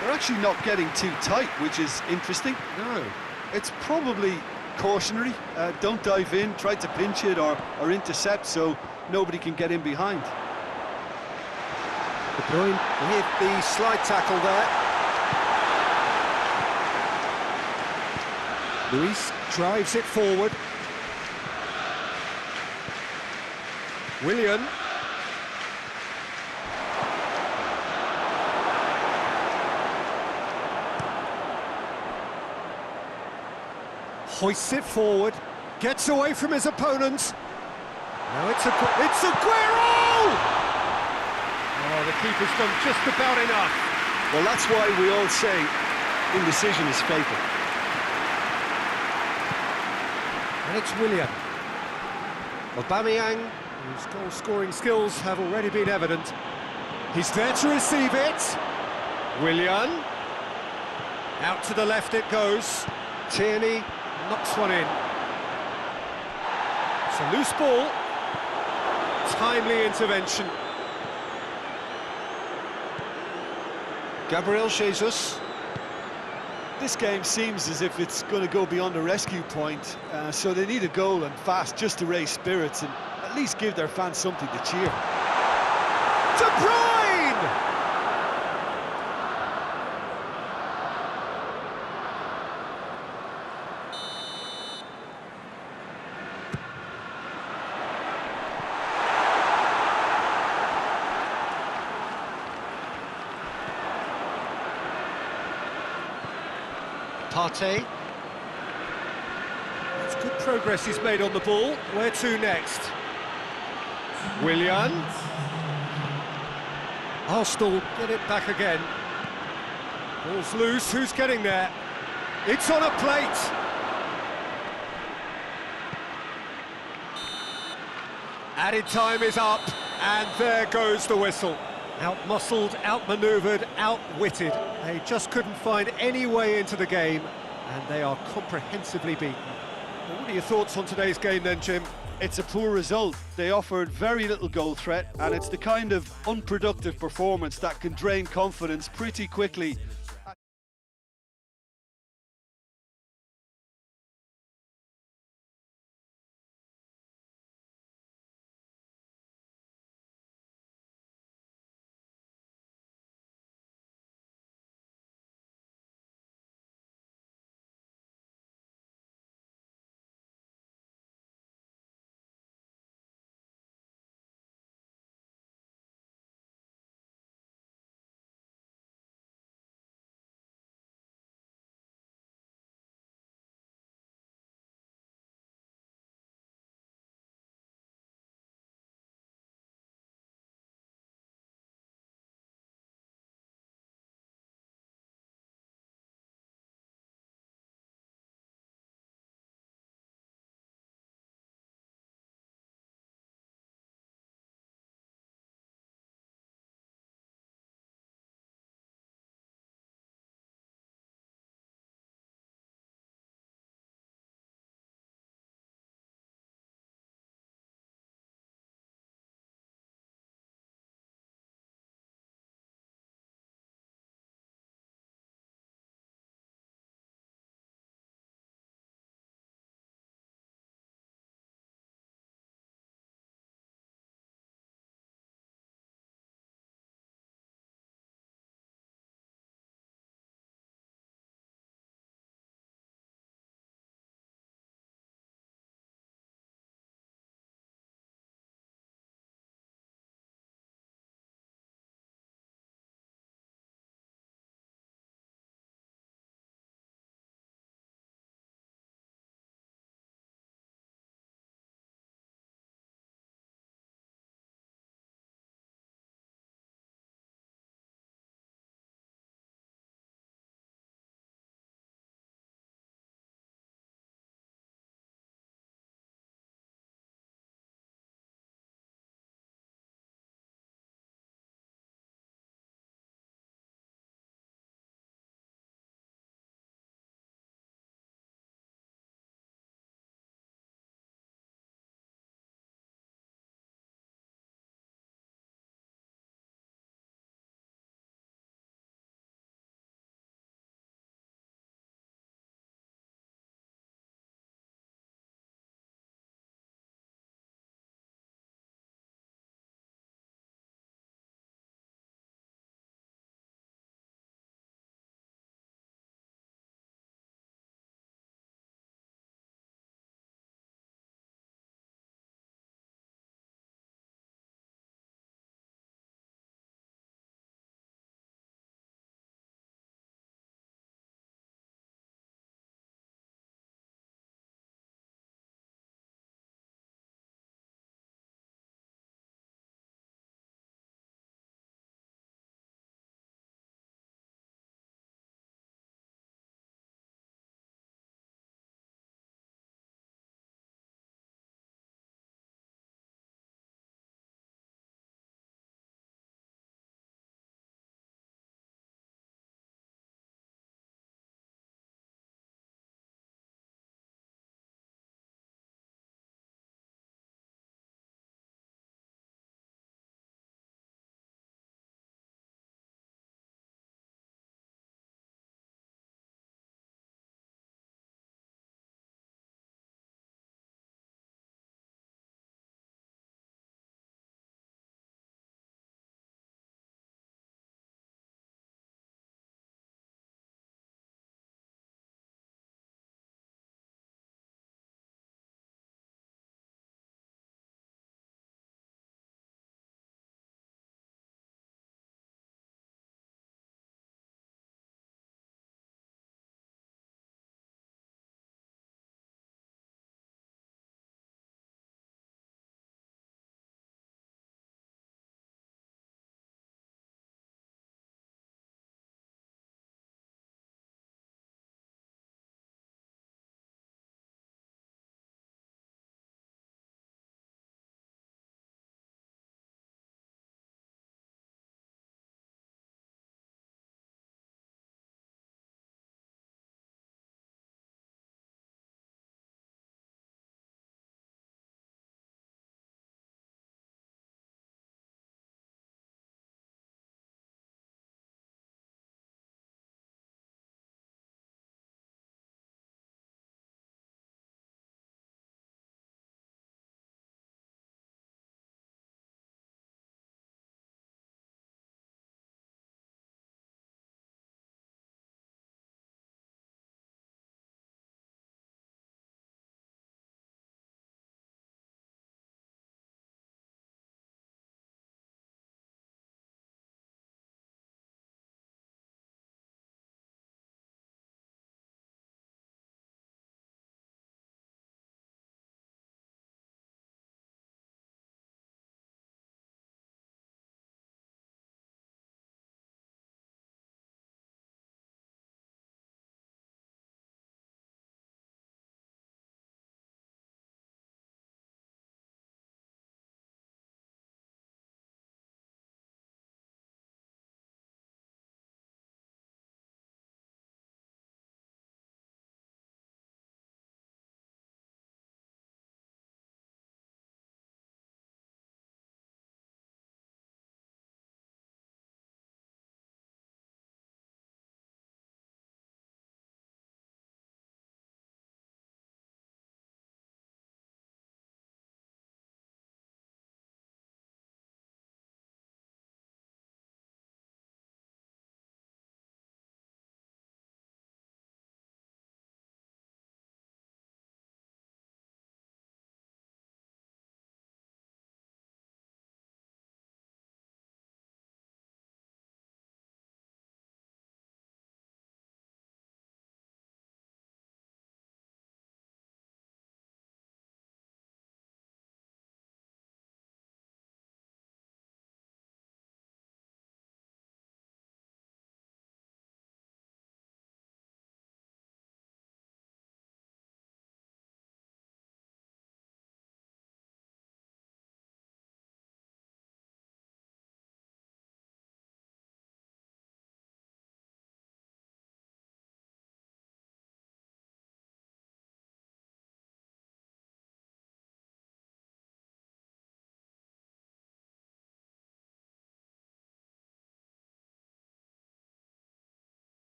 They're actually not getting too tight, which is interesting. No. It's probably cautionary. Don't dive in, try to pinch it or intercept so nobody can get in behind. De Bruyne with the slide tackle there. Luis drives it forward. Willian. Hoists it forward, gets away from his opponent. Now it's Aguero! Oh, the keeper's done just about enough. Well, that's why we all say indecision is fatal. And it's Willian. Aubameyang, whose goal-scoring skills have already been evident. He's there to receive it. Willian. Out to the left it goes. Tierney knocks one in. It's a loose ball. Timely intervention. Gabriel Jesus. This game seems as if it's going to go beyond a rescue point, so they need a goal and fast just to raise spirits and at least give their fans something to cheer. De Bruyne! Partey. That's good progress he's made on the ball. Where to next? Willian. Arsenal get it back again. Ball's loose, who's getting there? It's on a plate. Added time is up, and there goes the whistle. Out-muscled, out-manoeuvred, outwitted. They just couldn't find any way into the game, and they are comprehensively beaten. Well, what are your thoughts on today's game then, Jim? It's a poor result. They offered very little goal threat, and it's the kind of unproductive performance that can drain confidence pretty quickly.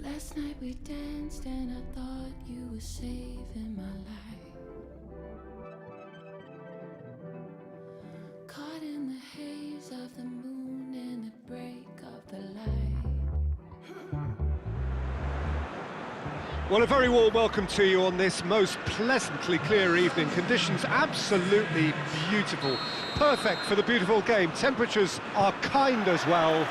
Last night we danced and I thought you were saving my life. Caught in the haze of the moon and the break of the light. Well, a very warm welcome to you on this most pleasantly clear evening. Conditions absolutely beautiful. Perfect for the beautiful game. Temperatures are kind as well.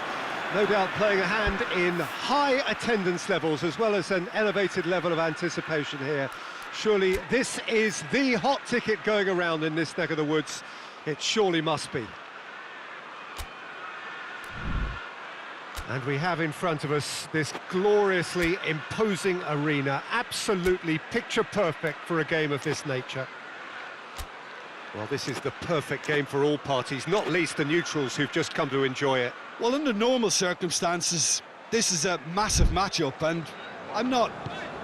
No doubt playing a hand in high attendance levels as well as an elevated level of anticipation here. Surely this is the hot ticket going around in this neck of the woods. It surely must be. And we have in front of us this gloriously imposing arena, absolutely picture perfect for a game of this nature. Well, this is the perfect game for all parties, not least the neutrals who've just come to enjoy it. Well, under normal circumstances, this is a massive matchup, and I'm not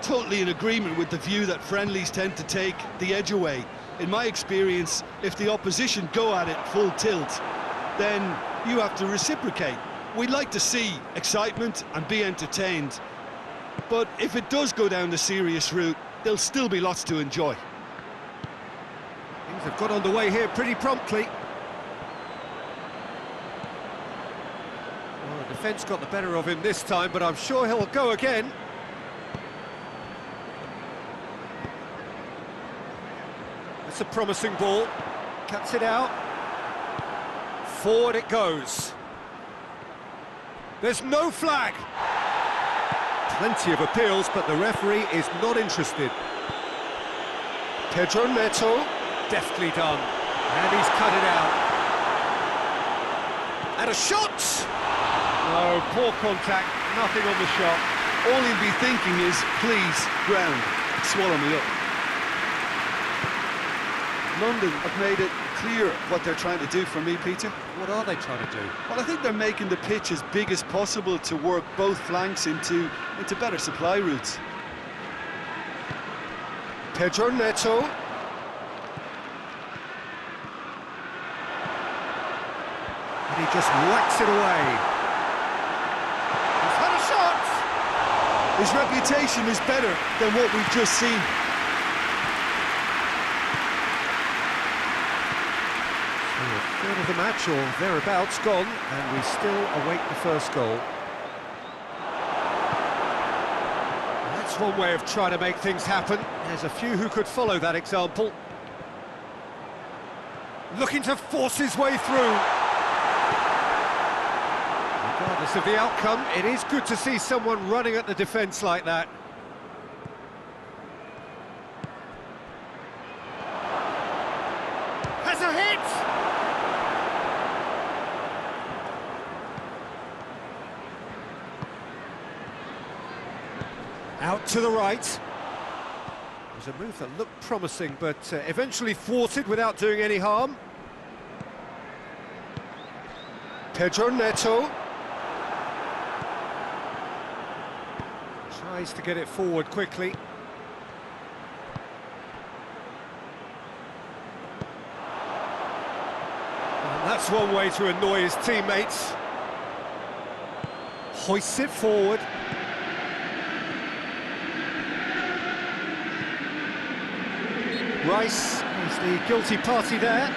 totally in agreement with the view that friendlies tend to take the edge away. In my experience, if the opposition go at it full tilt, then you have to reciprocate. We'd like to see excitement and be entertained, but if it does go down the serious route, there'll still be lots to enjoy. Things have got underway here pretty promptly. Well, the defence got the better of him this time, but I'm sure he'll go again. That's a promising ball. Cuts it out. Forward it goes. There's no flag. Plenty of appeals, but the referee is not interested. Pedro Neto, deftly done, and he's cut it out. And a shot! No, poor contact, nothing on the shot. All he'll be thinking is, please, ground, swallow me up. London have made it clear what they're trying to do for me, Peter. What are they trying to do? Well, I think they're making the pitch as big as possible to work both flanks into better supply routes. Pedro Neto. And he just whacks it away. He's had a shot! His reputation is better than what we've just seen. A third of the match, or thereabouts, gone, and we still await the first goal. That's one way of trying to make things happen. There's a few who could follow that example. Looking to force his way through. Regardless of the outcome, it is good to see someone running at the defence like that. Has a hit! Out to the right. It was a move that looked promising, but eventually thwarted without doing any harm. Pedro Neto. Tries to get it forward quickly. And that's one way to annoy his teammates. Hoists it forward. Rice is the guilty party there.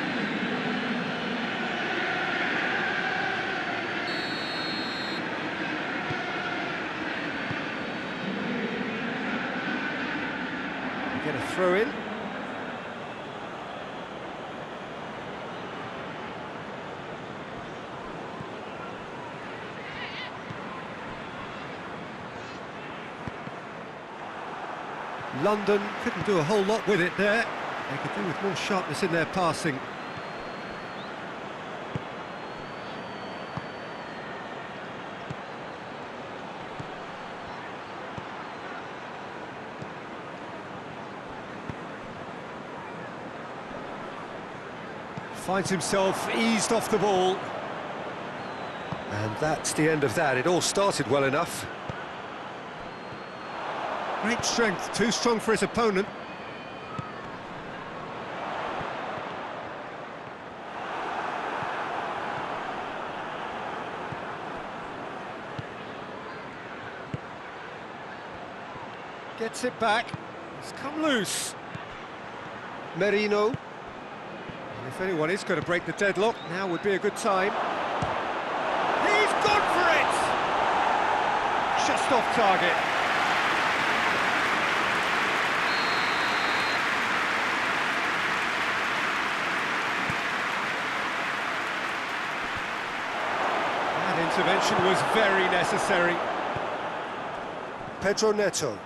Get a throw in. London couldn't do a whole lot with it there. They could do with more sharpness in their passing. Finds himself eased off the ball. And that's the end of that. It all started well enough. Great strength, too strong for his opponent. Gets it back. It's come loose. Merino. And if anyone is going to break the deadlock, now would be a good time. He's gone for it! Just off target. That intervention was very necessary. Pedro Neto.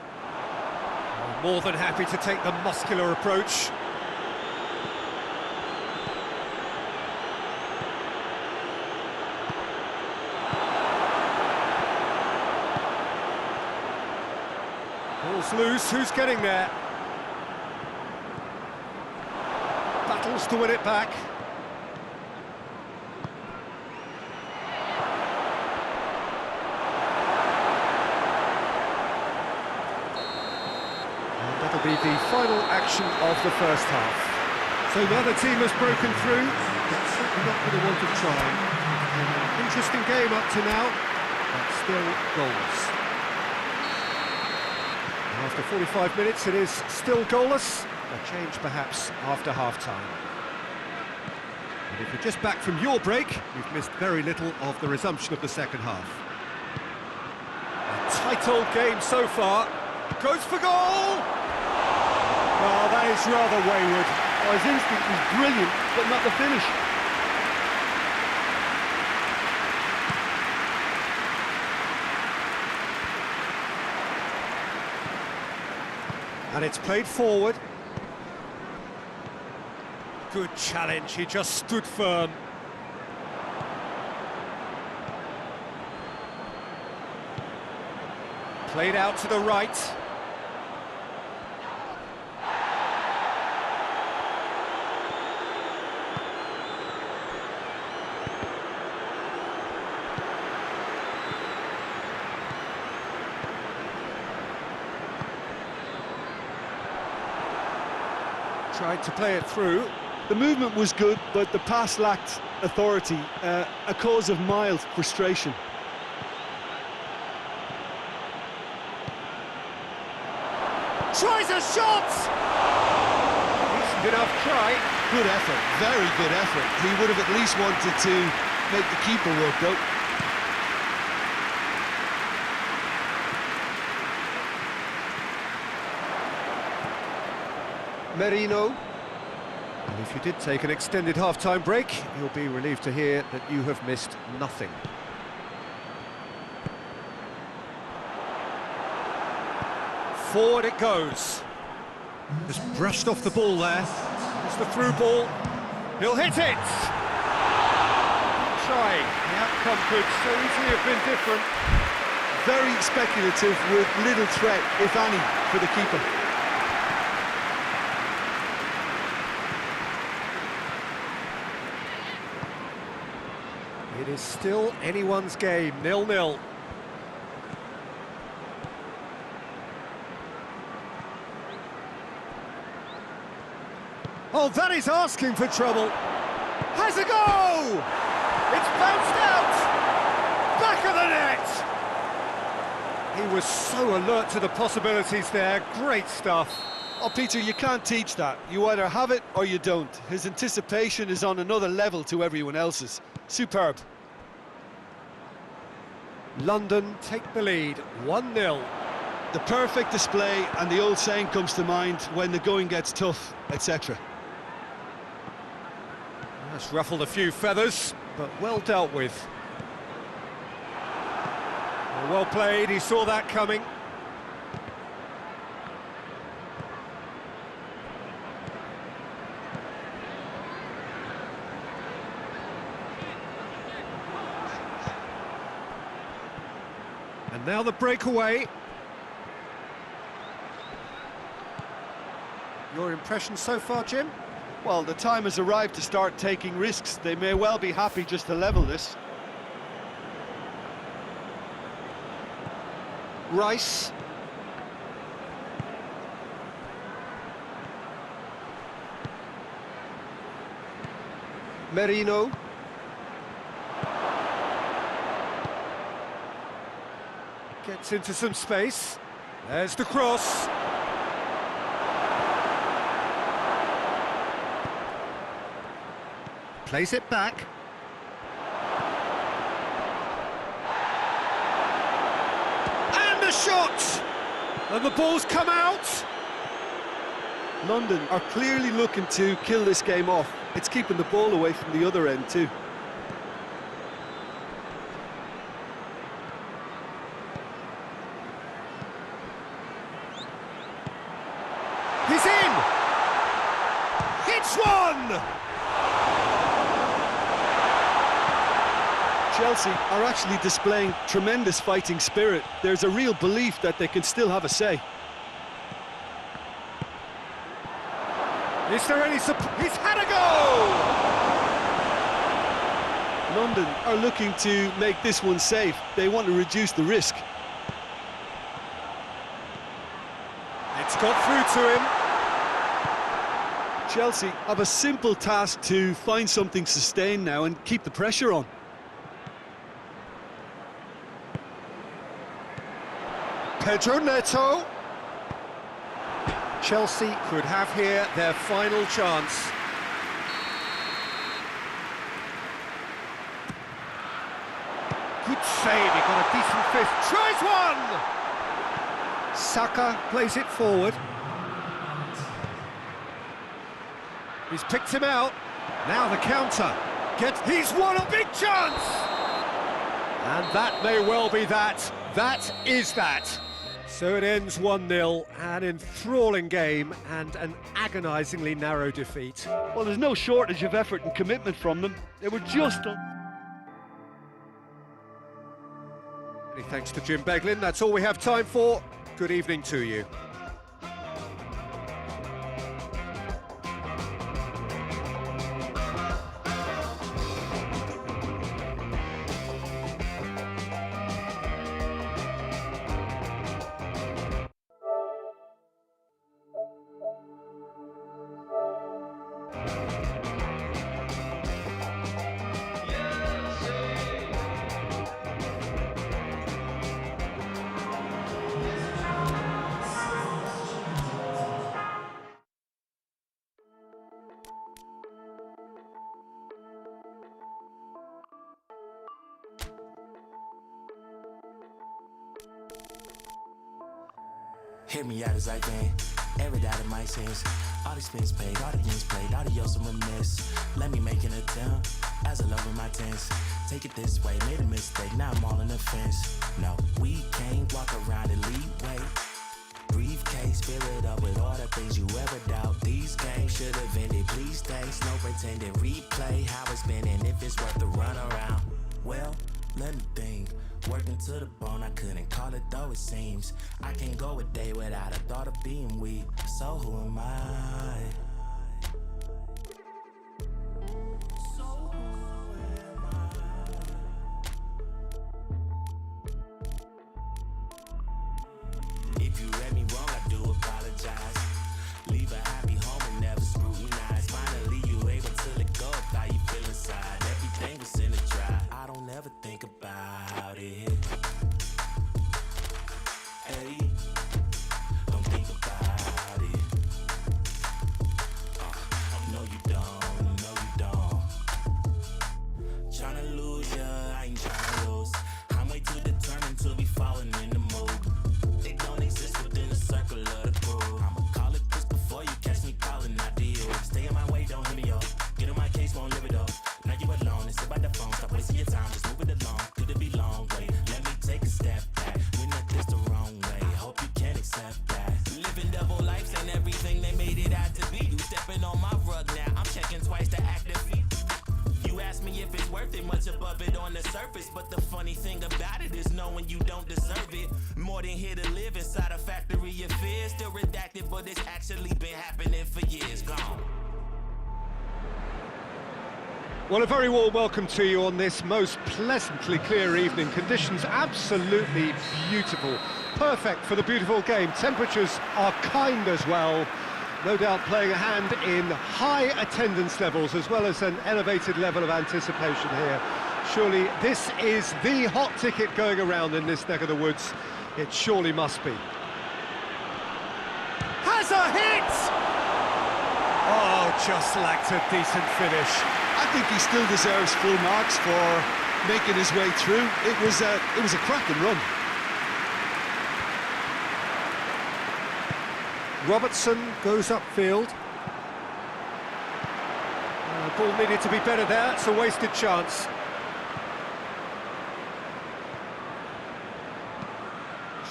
More than happy to take the muscular approach. Ball's loose, who's getting there? Battles to win it back. That'll be the final action of the first half. So the other team has broken through, but certainly not with a want of trying. An interesting game up to now, but still goals. After 45 minutes, it is still goalless. A change perhaps after half-time. And if you're just back from your break, you've missed very little of the resumption of the second half. A tight old game so far. Goes for goal! Oh, that is rather wayward. Oh, his instinct was brilliant, but not the finish. And it's played forward. Good challenge, he just stood firm. Played out to the right. Tried to play it through. The movement was good, but the pass lacked authority, a cause of mild frustration. Tries a shot! Decent enough try. Good effort, very good effort. He would have at least wanted to make the keeper work, though. Merino. And if you did take an extended half-time break, you'll be relieved to hear that you have missed nothing. Forward it goes. Just brushed off the ball there. It's the through ball. He'll hit it! Trying. The outcome could so easily have been different. Very speculative with little threat, if any, for the keeper. It is still anyone's game, 0-0. Oh, that is asking for trouble. Has a go! It's bounced out! Back of the net! He was so alert to the possibilities there. Great stuff. Oh, Peter, you can't teach that. You either have it or you don't. His anticipation is on another level to everyone else's. Superb. London take the lead, 1-0. The perfect display, and the old saying comes to mind, when the going gets tough, etc. That's ruffled a few feathers, but well dealt with. Well played, he saw that coming. And now the breakaway. Your impression so far, Jim? Well, the time has arrived to start taking risks. They may well be happy just to level this. Rice. Merino. Gets into some space. There's the cross. Plays it back. And the shot! And the ball's come out. London are clearly looking to kill this game off. It's keeping the ball away from the other end too. He's in! It's one! Chelsea are actually displaying tremendous fighting spirit. There's a real belief that they can still have a say. Is there any support? He's had a goal! London are looking to make this one safe. They want to reduce the risk. It's got through to him. Chelsea have a simple task to find something sustained now and keep the pressure on. Pedro Neto. Chelsea could have here their final chance. Good save, he got a decent fifth. Tries one! Saka plays it forward. He's picked him out. Now the counter. He's won a big chance! And that may well be that. That is that. So it ends 1-0, an enthralling game and an agonisingly narrow defeat. Well, there's no shortage of effort and commitment from them. They were just Many thanks to Jim Beglin. That's all we have time for. Good evening to you. Hear me out as I can, every doubt in my sense. All the spins paid, all the games played, adios and remiss. Let me make an attempt, as I love in my tense. Take it this way, made a mistake, now I'm all in the fence. No, we can't walk around and lead way. Briefcase, fill it up with all the things you ever doubt. These games should have ended, please thanks. No pretending, replay how it's been and if it's worth the run around. Well, let me think. Working to the bone, I couldn't call it though it seems. I can't go a day without a thought of being weak. So who am I? If you read me wrong, I do apologize. Leave a happy home and never scrutinize. Finally, you able to let go of how you feel inside. Everything was in a dry. I don't ever think about it. Hey, don't think about it. No, you don't. No, you don't. Tryna lose ya, I ain't tryna lose. I'm way too determined to be falling in the mood. They don't exist within the circle of the crew. I'ma call it this before you catch me calling ideal. Stay in my way, don't hit me up. Get on my case, won't live it up. Now you alone and sit by the phone. Stop wasting your time, just move it along. Could it be long? Wait, let me take a step back. We're not this the wrong way. Hope you can accept that. Living double lives ain't everything they made it out to be. You stepping on my rug now. I'm checking twice to activate. You ask me if it's worth it, much above it on the surface. But the funny thing about it is knowing you don't deserve it. More than here to live inside a factory of fear. Still redacted, but it's actually been happening for years. Gone. Well, a very warm welcome to you on this most pleasantly clear evening. Conditions absolutely beautiful. Perfect for the beautiful game. Temperatures are kind as well. No doubt playing a hand in high attendance levels as well as an elevated level of anticipation here. Surely this is the hot ticket going around in this neck of the woods. It surely must be. There's a hit! Oh, just lacked a decent finish. I think he still deserves full marks for making his way through. It was a cracking run. Robertson goes upfield. Ball needed to be better there, it's a wasted chance.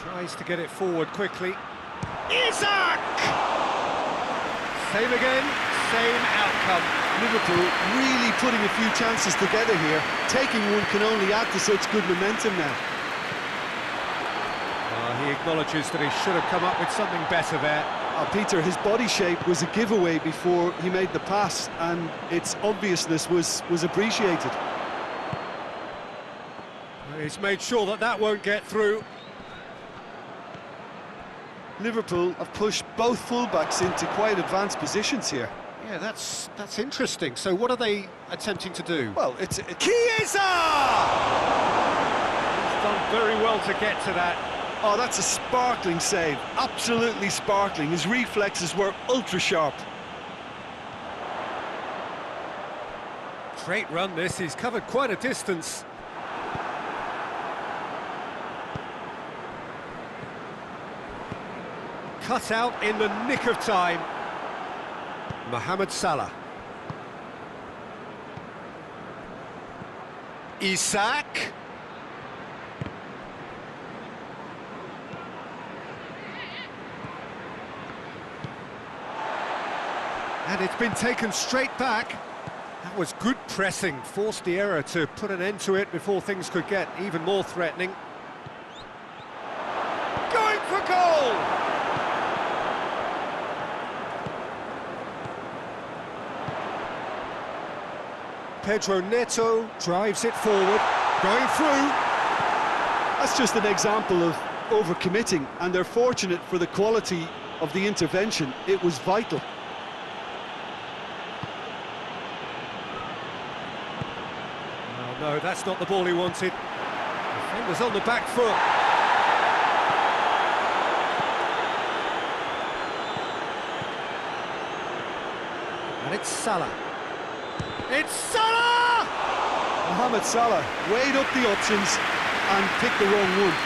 Tries to get it forward quickly. Isak! Same again, same outcome. Liverpool really putting a few chances together here. Taking one can only add to such good momentum now. He acknowledges that he should have come up with something better there. Peter, his body shape was a giveaway before he made the pass, and its obviousness was appreciated. He's made sure that that won't get through. Liverpool have pushed both fullbacks into quite advanced positions here. Yeah, that's interesting. So what are they attempting to do? Well, it's Chiesa! He's done very well to get to that. Oh, that's a sparkling save, absolutely sparkling. His reflexes were ultra sharp. Great run this, he's covered quite a distance. Cut out in the nick of time. Mohamed Salah. Isak. And it's been taken straight back. That was good pressing, forced the error to put an end to it before things could get even more threatening. Going for goal! Pedro Neto drives it forward, going through. That's just an example of overcommitting, and they're fortunate for the quality of the intervention. It was vital. No, that's not the ball he wanted. Defender's on the back foot. And it's Salah. It's Salah! Mohamed Salah weighed up the options and picked the wrong one.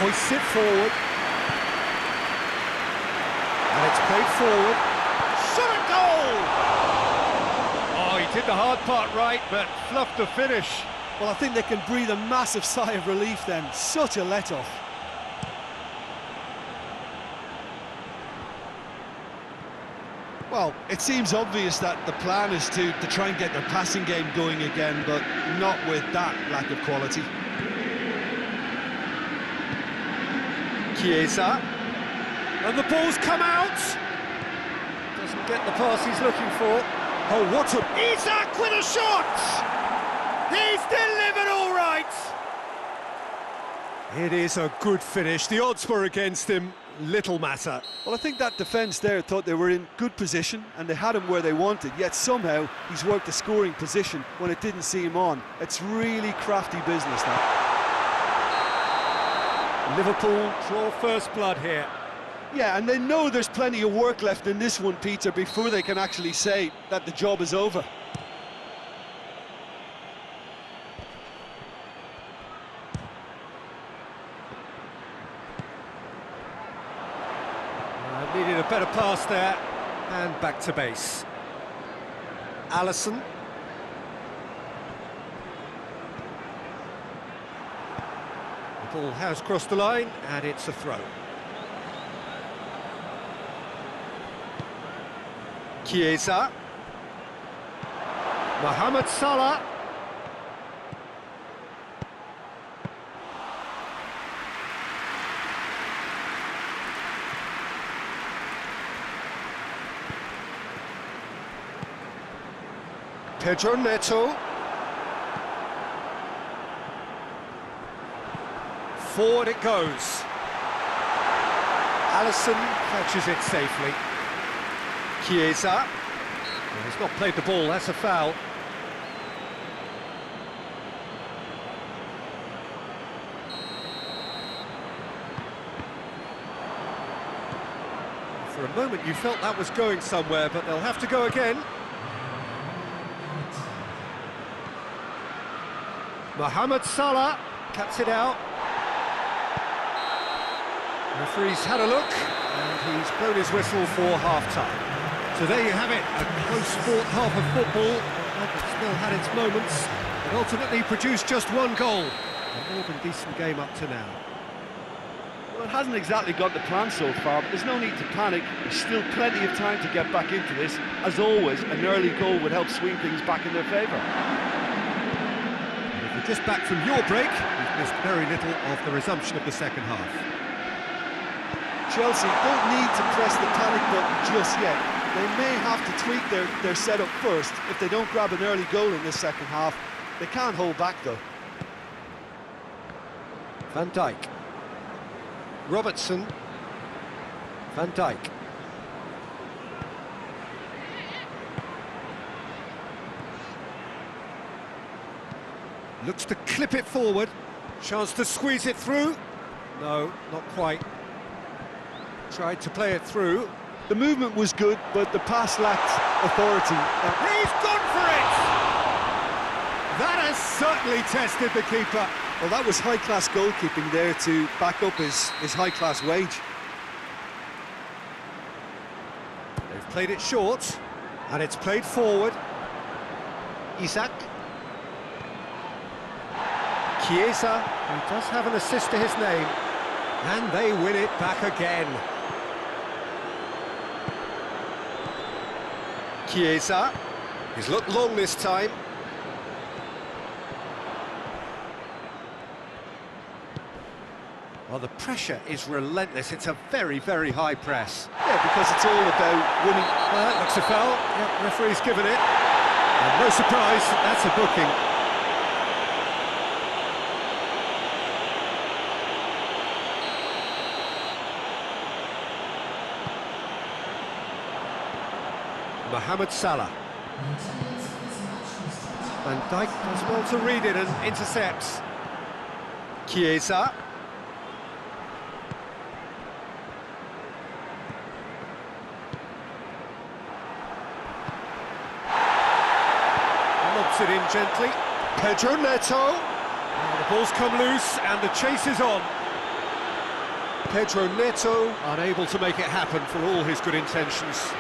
Hoists it forward. And it's played forward. Shot at goal! Oh, he did the hard part right, but fluffed the finish. Well, I think they can breathe a massive sigh of relief then. Such a let-off. Well, it seems obvious that the plan is to try and get their passing game going again, but not with that lack of quality. Chiesa. And the ball's come out. Doesn't get the pass he's looking for. Oh, what a... Isak with a shot! He's delivered all right! It is a good finish. The odds were against him. Little matter. Well, I think that defence there thought they were in good position and they had him where they wanted, yet somehow he's worked the scoring position when it didn't see him on. It's really crafty business now. Liverpool draw first blood here. Yeah, and they know there's plenty of work left in this one, Peter, before they can actually say that the job is over. Needed a better pass there, and back to base. Alisson. The ball has crossed the line, and it's a throw. Chiesa. Mohamed Salah. Pedro Neto. Forward it goes. Alisson catches it safely. Chiesa. Well, he's not played the ball, that's a foul. For a moment you felt that was going somewhere, but they'll have to go again. Mohamed Salah cuts it out. Referee's had a look, and he's blown his whistle for half-time. So there you have it, a close-fought half of football, but it still had its moments. It ultimately produced just one goal. A more than decent game up to now. Well, it hasn't exactly got the plan so far, but there's no need to panic. There's still plenty of time to get back into this. As always, an early goal would help swing things back in their favour. And if you're just back from your break, you've missed very little of the resumption of the second half. Chelsea don't need to press the panic button just yet. They may have to tweak their setup first. If they don't grab an early goal in this second half, they can't hold back though. Van Dijk. Robertson. Van Dijk. Looks to clip it forward. Chance to squeeze it through. No, not quite. Tried to play it through. The movement was good, but the pass lacked authority. He's gone for it! That has certainly tested the keeper. Well, that was high-class goalkeeping there to back up his high-class wage. They've played it short, and it's played forward. Isak. Chiesa, who does have an assist to his name. And they win it back again. Chiesa. He's looked long this time. Well, the pressure is relentless. It's a very, very high press. Yeah, because it's all about winning. Well, that looks a foul. Yep, referee's given it. And no surprise, that's a booking. Mohamed Salah. Van Dijk does well to read it and intercepts. Chiesa. Lobs it in gently. Pedro Neto. And the ball's come loose and the chase is on. Pedro Neto unable to make it happen for all his good intentions.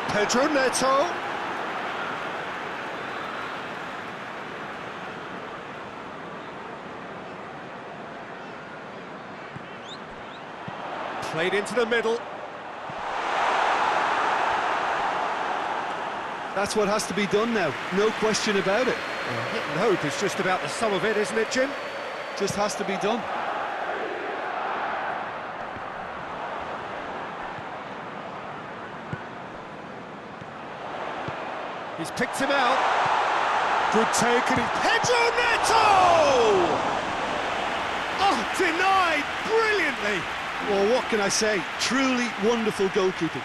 Pedro Neto. Played into the middle. That's what has to be done now, no question about it. Hit and hope is just about the sum of it, isn't it, Jim? Just has to be done. He's picked him out. Good take, and Pedro Neto! Oh, denied brilliantly. Well, what can I say? Truly wonderful goalkeeping.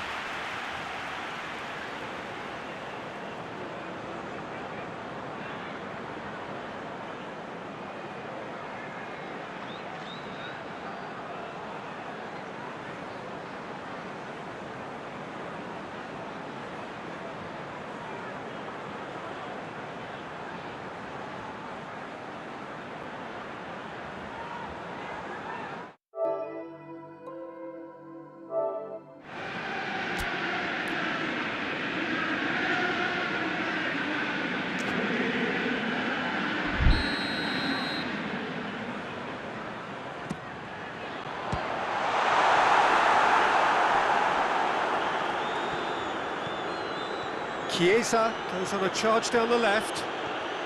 Chiesa goes on a charge down the left,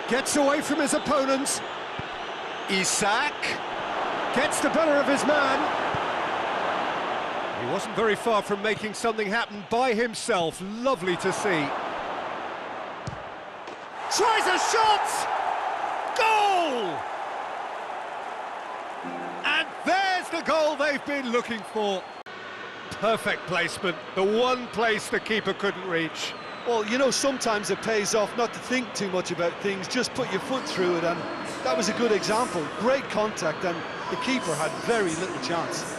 gets away from his opponents. Isak gets the better of his man. He wasn't very far from making something happen by himself. Lovely to see. Tries a shot! Goal! And there's the goal they've been looking for. Perfect placement, the one place the keeper couldn't reach. Well, you know, sometimes it pays off not to think too much about things, just put your foot through it, and that was a good example. Great contact, and the keeper had very little chance.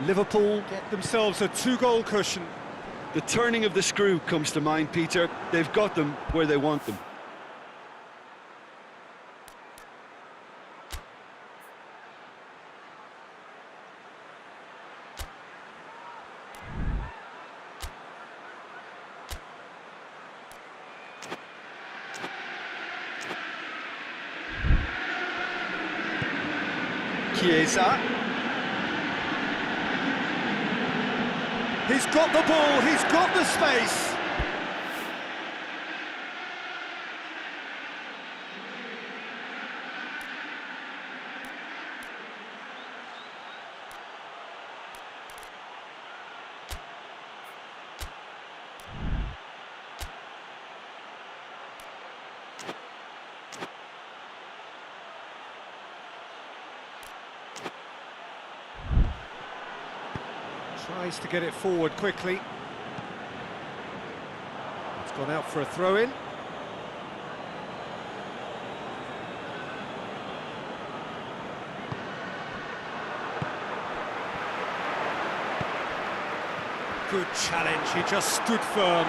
Liverpool get themselves a 2-goal cushion. The turning of the screw comes to mind, Peter. They've got them where they want them. Chiesa. He's got the ball, he's got the space. Tries to get it forward quickly. It's gone out for a throw-in. Good challenge, he just stood firm.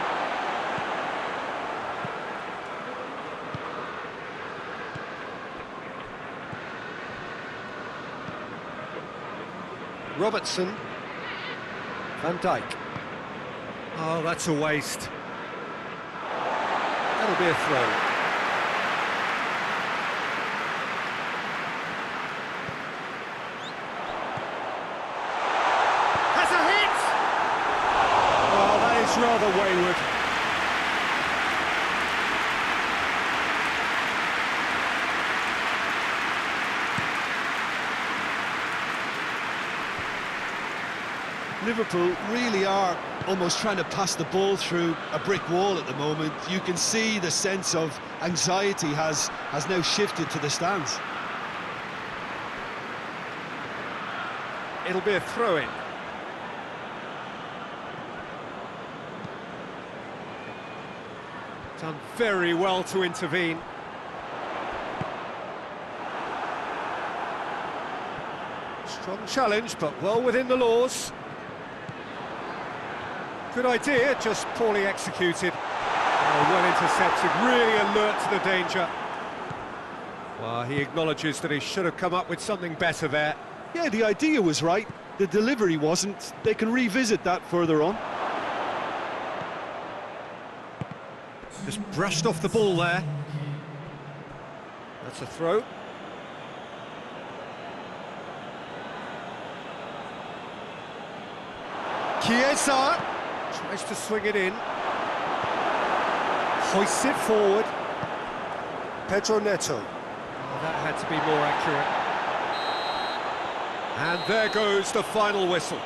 Robertson. Van Dijk. Oh, that's a waste. That'll be a throw. Has a hit! Oh, that is rather wayward. Liverpool really are almost trying to pass the ball through a brick wall at the moment. You can see the sense of anxiety has now shifted to the stands. It'll be a throw-in. Done very well to intervene. Strong challenge, but well within the laws. Good idea, just poorly executed. Oh, well intercepted, really alert to the danger. Well, he acknowledges that he should have come up with something better there. Yeah, the idea was right, the delivery wasn't. They can revisit that further on. Just brushed off the ball there. That's a throw. Chiesa tries to swing it in. Hoists it forward. Pedro Neto. Oh, that had to be more accurate. And there goes the final whistle.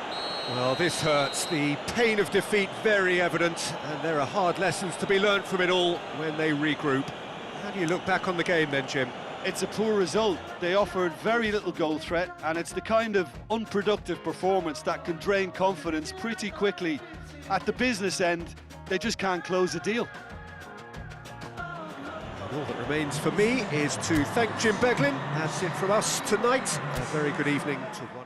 Well, this hurts. The pain of defeat very evident, and there are hard lessons to be learnt from it all when they regroup. How do you look back on the game then, Jim? It's a poor result. They offered very little goal threat, and it's the kind of unproductive performance that can drain confidence pretty quickly. At the business end, they just can't close the deal. And all that remains for me is to thank Jim Beglin. That's it from us tonight. A very good evening to one.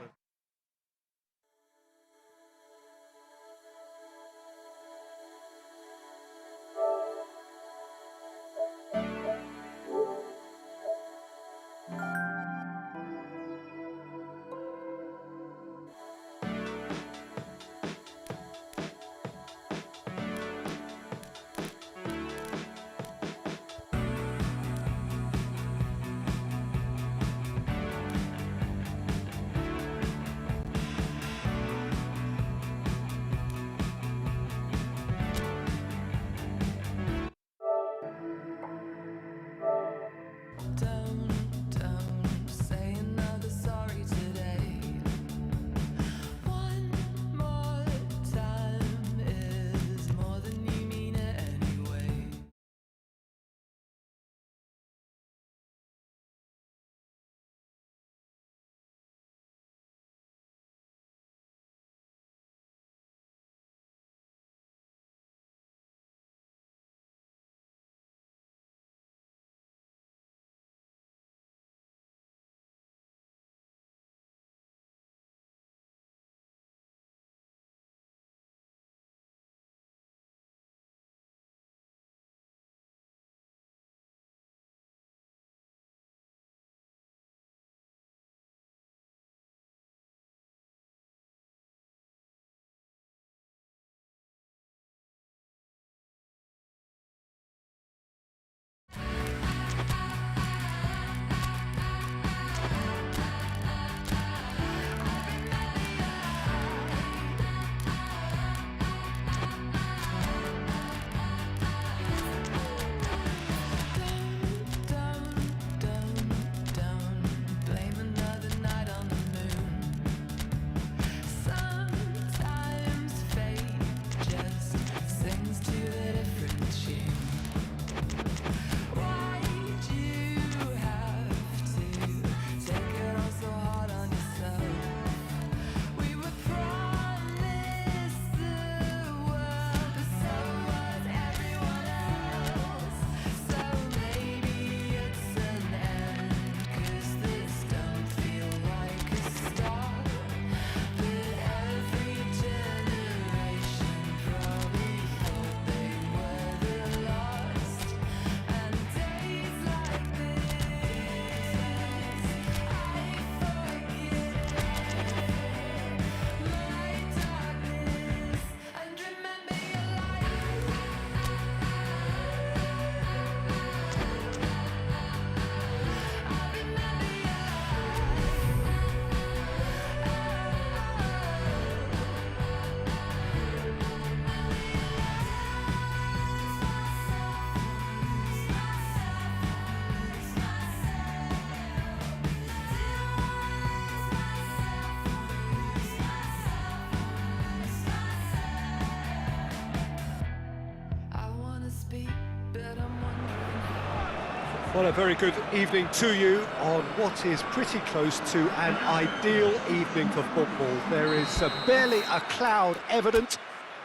Well, a very good evening to you on what is pretty close to an ideal evening for football. There is barely a cloud evident.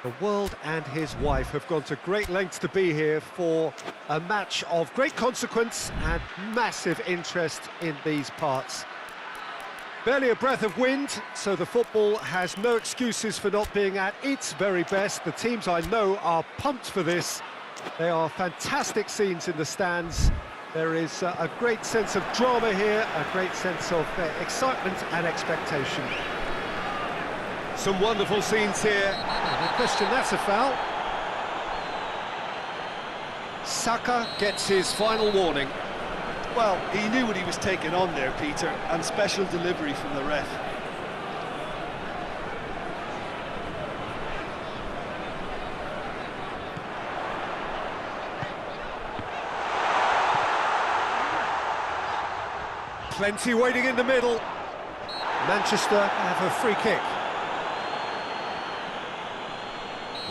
The world and his wife have gone to great lengths to be here for a match of great consequence and massive interest in these parts. Barely a breath of wind, so the football has no excuses for not being at its very best. The teams I know are pumped for this. They are fantastic scenes in the stands. There is a great sense of drama here, a great sense of excitement and expectation. Some wonderful scenes here. No question, that's a foul. Saka gets his final warning. Well, he knew what he was taking on there, Peter, and special delivery from the ref. Plenty waiting in the middle. Manchester have a free kick.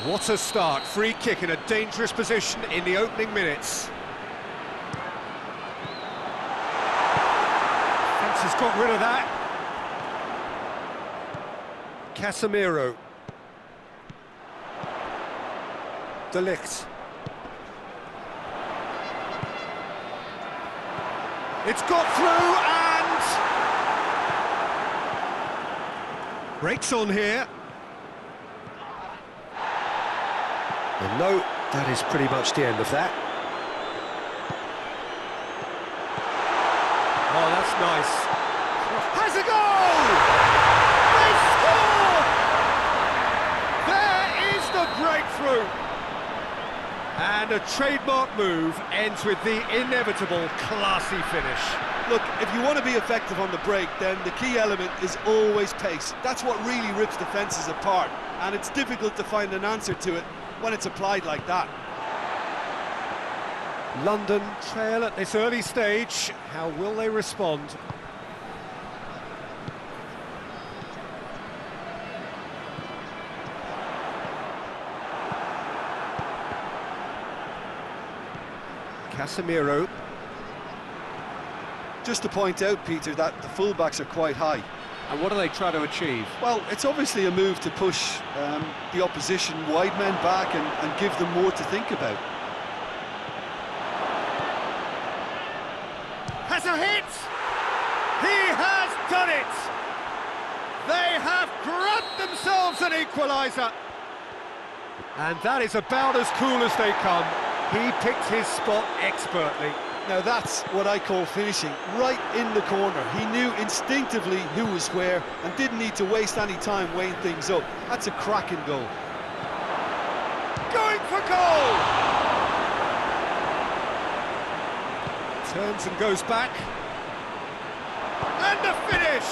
What a start, free kick in a dangerous position in the opening minutes. Fence has got rid of that. Casemiro. De Ligt. It's got through and... Breaks on here. Well, no, that is pretty much the end of that. Oh, that's nice. Has a goal! They score! There is the breakthrough! And a trademark move ends with the inevitable classy finish. Look, if you want to be effective on the break, then the key element is always pace. That's what really rips defences apart, and it's difficult to find an answer to it when it's applied like that. London trail at this early stage. How will they respond? Casemiro. Just to point out, Peter, that the fullbacks are quite high. And what do they try to achieve? Well, it's obviously a move to push the opposition wide men back and give them more to think about. Has a hit! He has done it! They have grabbed themselves an equaliser! And that is about as cool as they come. He picked his spot expertly. Now that's what I call finishing, right in the corner. He knew instinctively who was where and didn't need to waste any time weighing things up. That's a cracking goal. Going for goal! Turns and goes back. And the finish!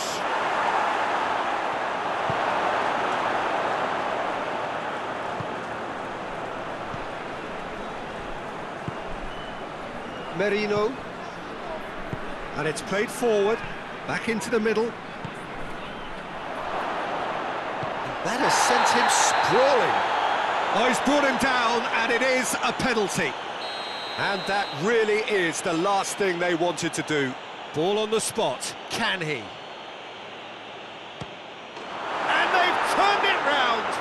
Merino, and it's played forward, back into the middle. And that has sent him sprawling. Oh, he's brought him down, and it is a penalty. And that really is the last thing they wanted to do. Ball on the spot, can he? And they've turned it round.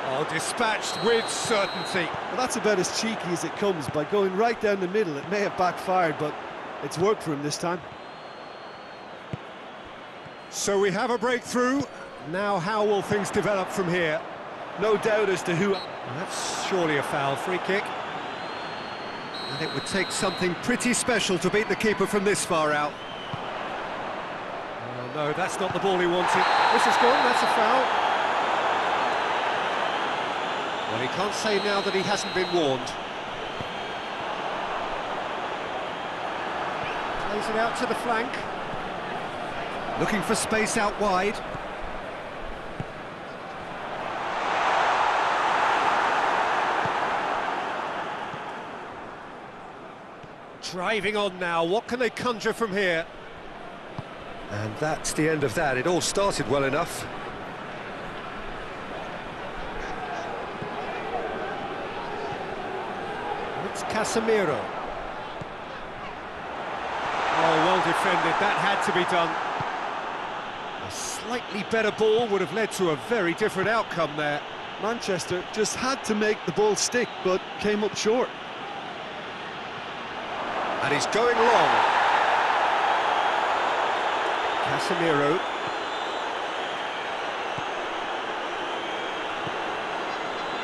Oh, dispatched with certainty. Well, that's about as cheeky as it comes. By going right down the middle, it may have backfired, but it's worked for him this time. So we have a breakthrough. Now how will things develop from here? No doubt as to who... That's surely a foul, free kick. And it would take something pretty special to beat the keeper from this far out. Oh, no, that's not the ball he wanted. This is gone, that's a foul. Well, he can't say now that he hasn't been warned. Plays it out to the flank. Looking for space out wide. Driving on now, what can they conjure from here? And that's the end of that. It all started well enough. It's Casemiro. well defended, that had to be done. A slightly better ball would have led to a very different outcome there. Manchester just had to make the ball stick, but came up short. And he's going long. Casemiro.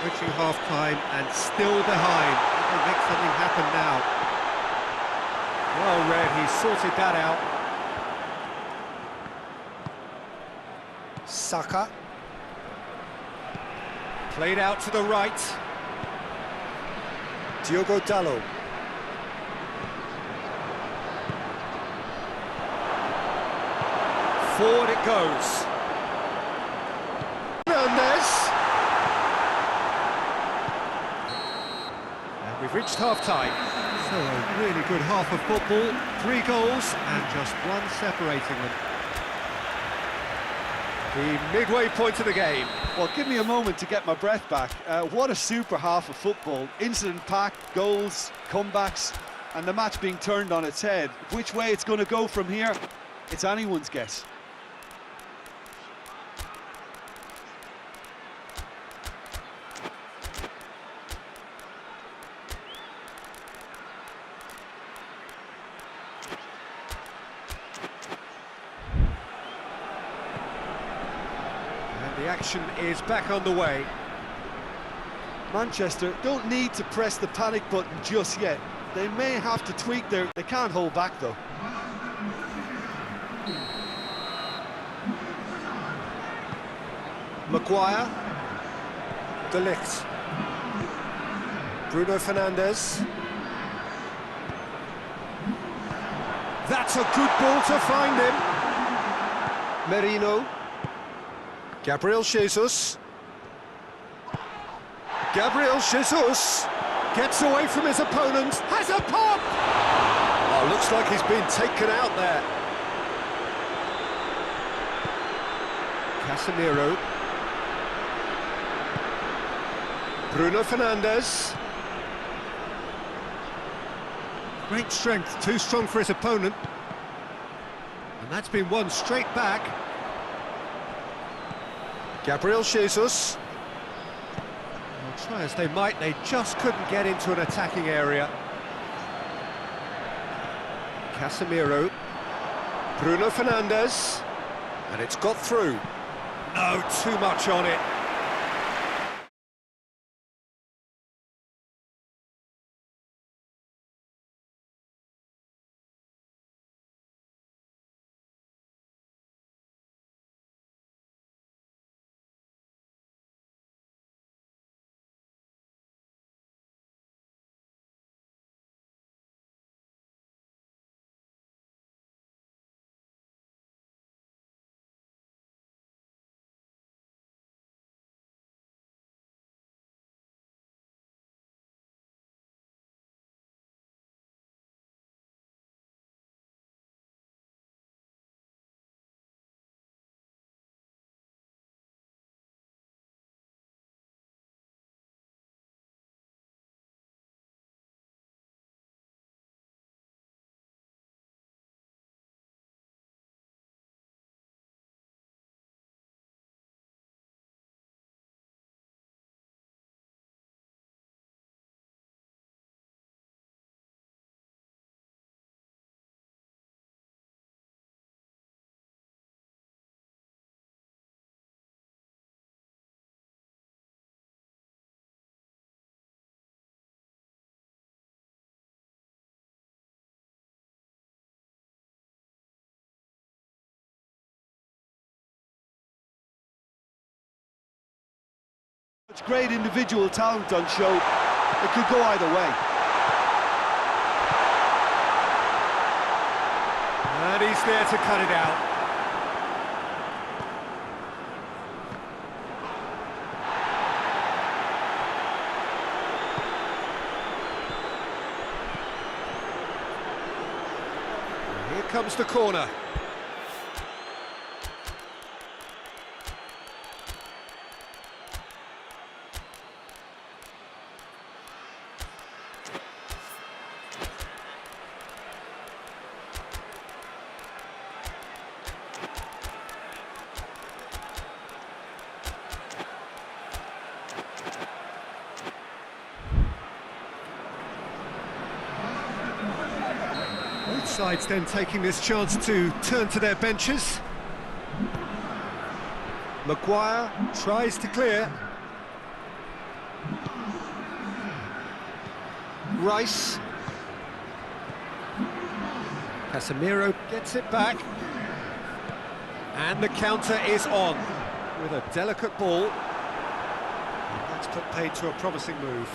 Reaching half-time and still behind. He can make something happen now. Well read, he sorted that out. Saka. Played out to the right. Diogo Dalot. Forward it goes. Fernandes. And we've reached half-time. So a really good half of football. 3 goals and just one separating them. The midway point of the game. Well, give me a moment to get my breath back. What a super half of football. Incident-packed, goals, comebacks, and the match being turned on its head. Which way it's going to go from here, it's anyone's guess. The action is back on the way. Manchester don't need to press the panic button just yet. They may have to tweak they can't hold back though. Maguire. De Ligt. Bruno Fernandes. That's a good ball to find him. Merino. Gabriel Jesus. Gabriel Jesus gets away from his opponent, has a pop! Oh, looks like he's been taken out there. Casemiro. Bruno Fernandes. Great strength, too strong for his opponent. And that's been won straight back. Gabriel Jesus. Well, try as they might, they just couldn't get into an attacking area. Casemiro. Bruno Fernandes. And it's got through. No, too much on it. It's great individual talent on show. It could go either way. And he's there to cut it out. And here comes the corner. sides then taking this chance to turn to their benches. Maguire tries to clear. Rice. Casemiro gets it back. And the counter is on with a delicate ball. That's put paid to a promising move.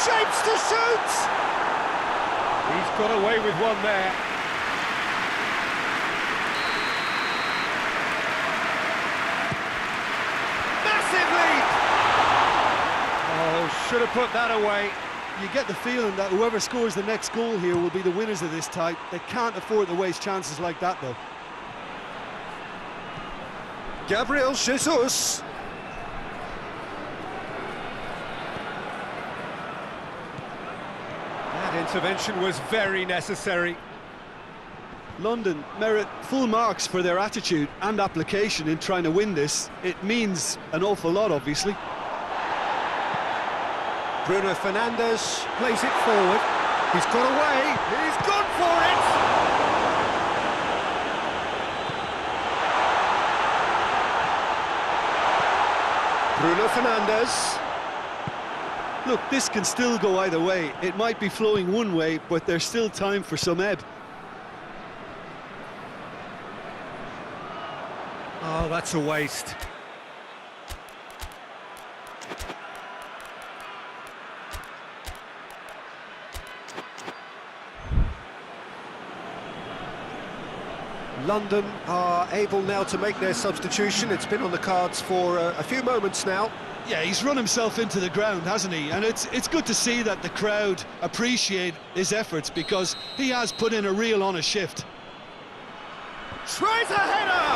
Shapes to shoot! He's got away with one there. Massive lead! Oh, should have put that away. You get the feeling that whoever scores the next goal here will be the winners of this tie. They can't afford to waste chances like that, though. Gabriel Jesus. That intervention was very necessary. London merit full marks for their attitude and application in trying to win this. It means an awful lot, obviously. Bruno Fernandes plays it forward. He's got away. He's gone for it. Bruno Fernandes. Look, this can still go either way. It might be flowing one way, but there's still time for some ebb. Oh, that's a waste. London are able now to make their substitution. It's been on the cards for a few moments now. Yeah, he's run himself into the ground, hasn't he? And it's good to see that the crowd appreciate his efforts, because he has put in a real honest shift. Tries a header!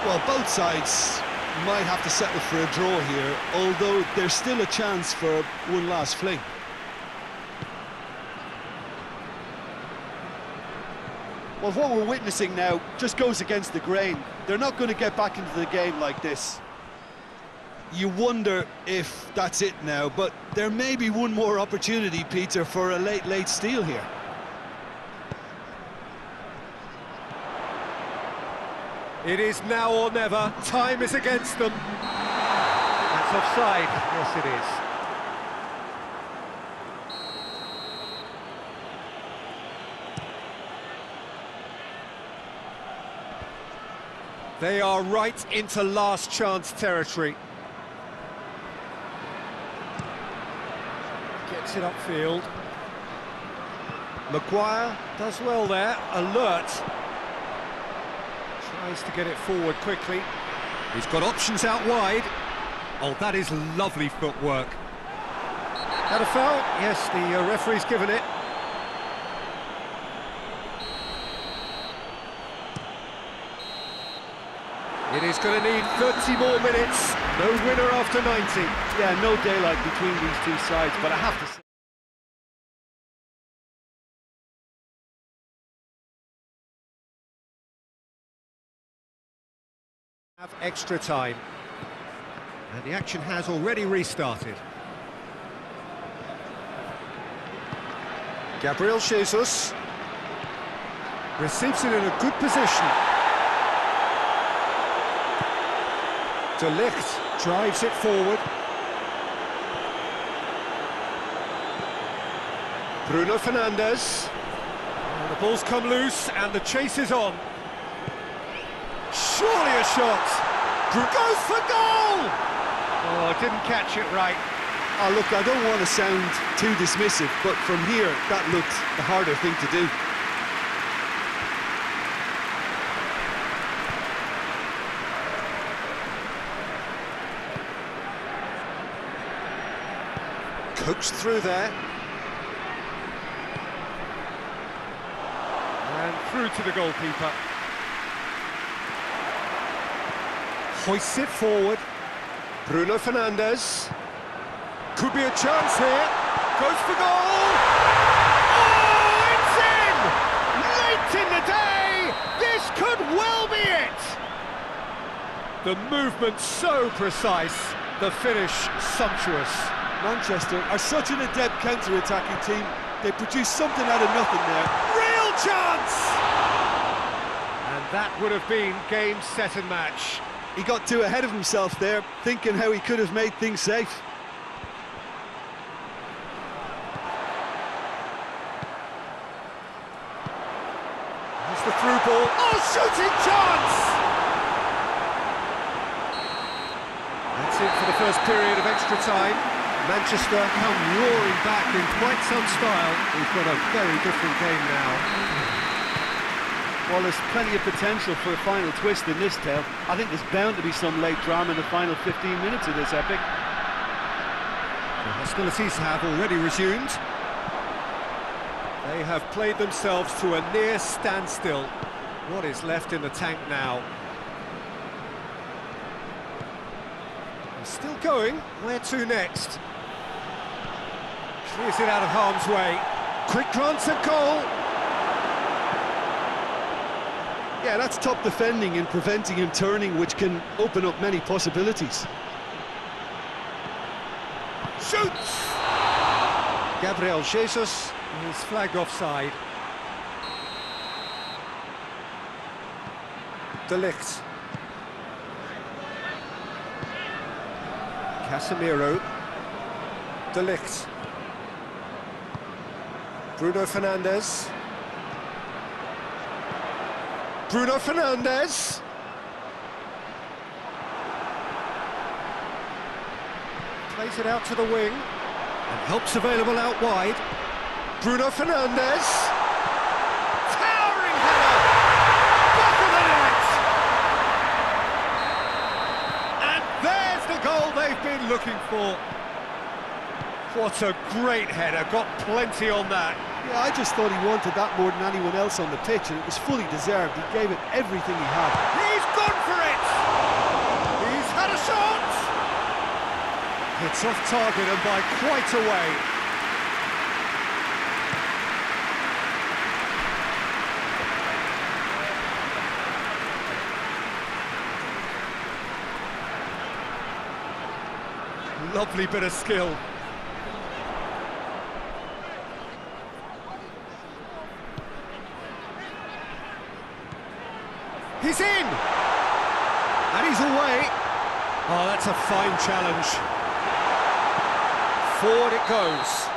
Well, both sides might have to settle for a draw here, although there's still a chance for one last fling. Well, what we're witnessing now just goes against the grain. They're not going to get back into the game like this. You wonder if that's it now, but there may be one more opportunity, Peter, for a late steal here. It is now or never. Time is against them. That's offside. Yes, it is. They are right into last chance territory. Gets it upfield. Maguire does well there, alert. Tries to get it forward quickly. He's got options out wide. Oh, that is lovely footwork. That a foul? Yes, the referee's given it. It is going to need 30 more minutes. No winner after 90. Yeah, no daylight between these two sides, but I have to say, have extra time. And the action has already restarted. Gabriel Jesus receives it in a good position. De Ligt drives it forward. Bruno Fernandes. And the ball's come loose and the chase is on. Surely a shot. Goes for goal! Oh, didn't catch it right. Oh, look, I don't want to sound too dismissive, but from here, that looked the harder thing to do. Coaxed through there. And through to the goalkeeper. Hoists it forward. Bruno Fernandes. Could be a chance here. Goes for goal. Oh, it's in! Late in the day. This could well be it. The movement so precise. The finish sumptuous. Manchester are such an adept counter-attacking team. They produce something out of nothing there. Real chance! And that would have been game, set and match. He got too ahead of himself there, thinking how he could have made things safe. It's the through ball. Oh, shooting chance! That's it for the first period of extra time. Manchester come roaring back in quite some style. We've got a very different game now. Well, there's plenty of potential for a final twist in this tale. I think there's bound to be some late drama in the final 15 minutes of this epic. The hostilities have already resumed. They have played themselves to a near standstill. What is left in the tank now? He's still going. Where to next? Clears it out of harm's way. Quick glance at goal. Yeah, that's top defending and preventing him turning, which can open up many possibilities. Shoots! Gabriel Jesus is flagged offside. De Ligt. Casemiro. De Ligt. Bruno Fernandes. Bruno Fernandes. Plays it out to the wing. And help's available out wide. Bruno Fernandes. Towering header! Back of the net! And there's the goal they've been looking for. What a great header, got plenty on that. Yeah, I just thought he wanted that more than anyone else on the pitch, and it was fully deserved. He gave it everything he had. He's gone for it! He's had a shot! It's off target and by quite a way. Lovely bit of skill. He's in! And he's away. Oh, that's a fine challenge. Forward it goes.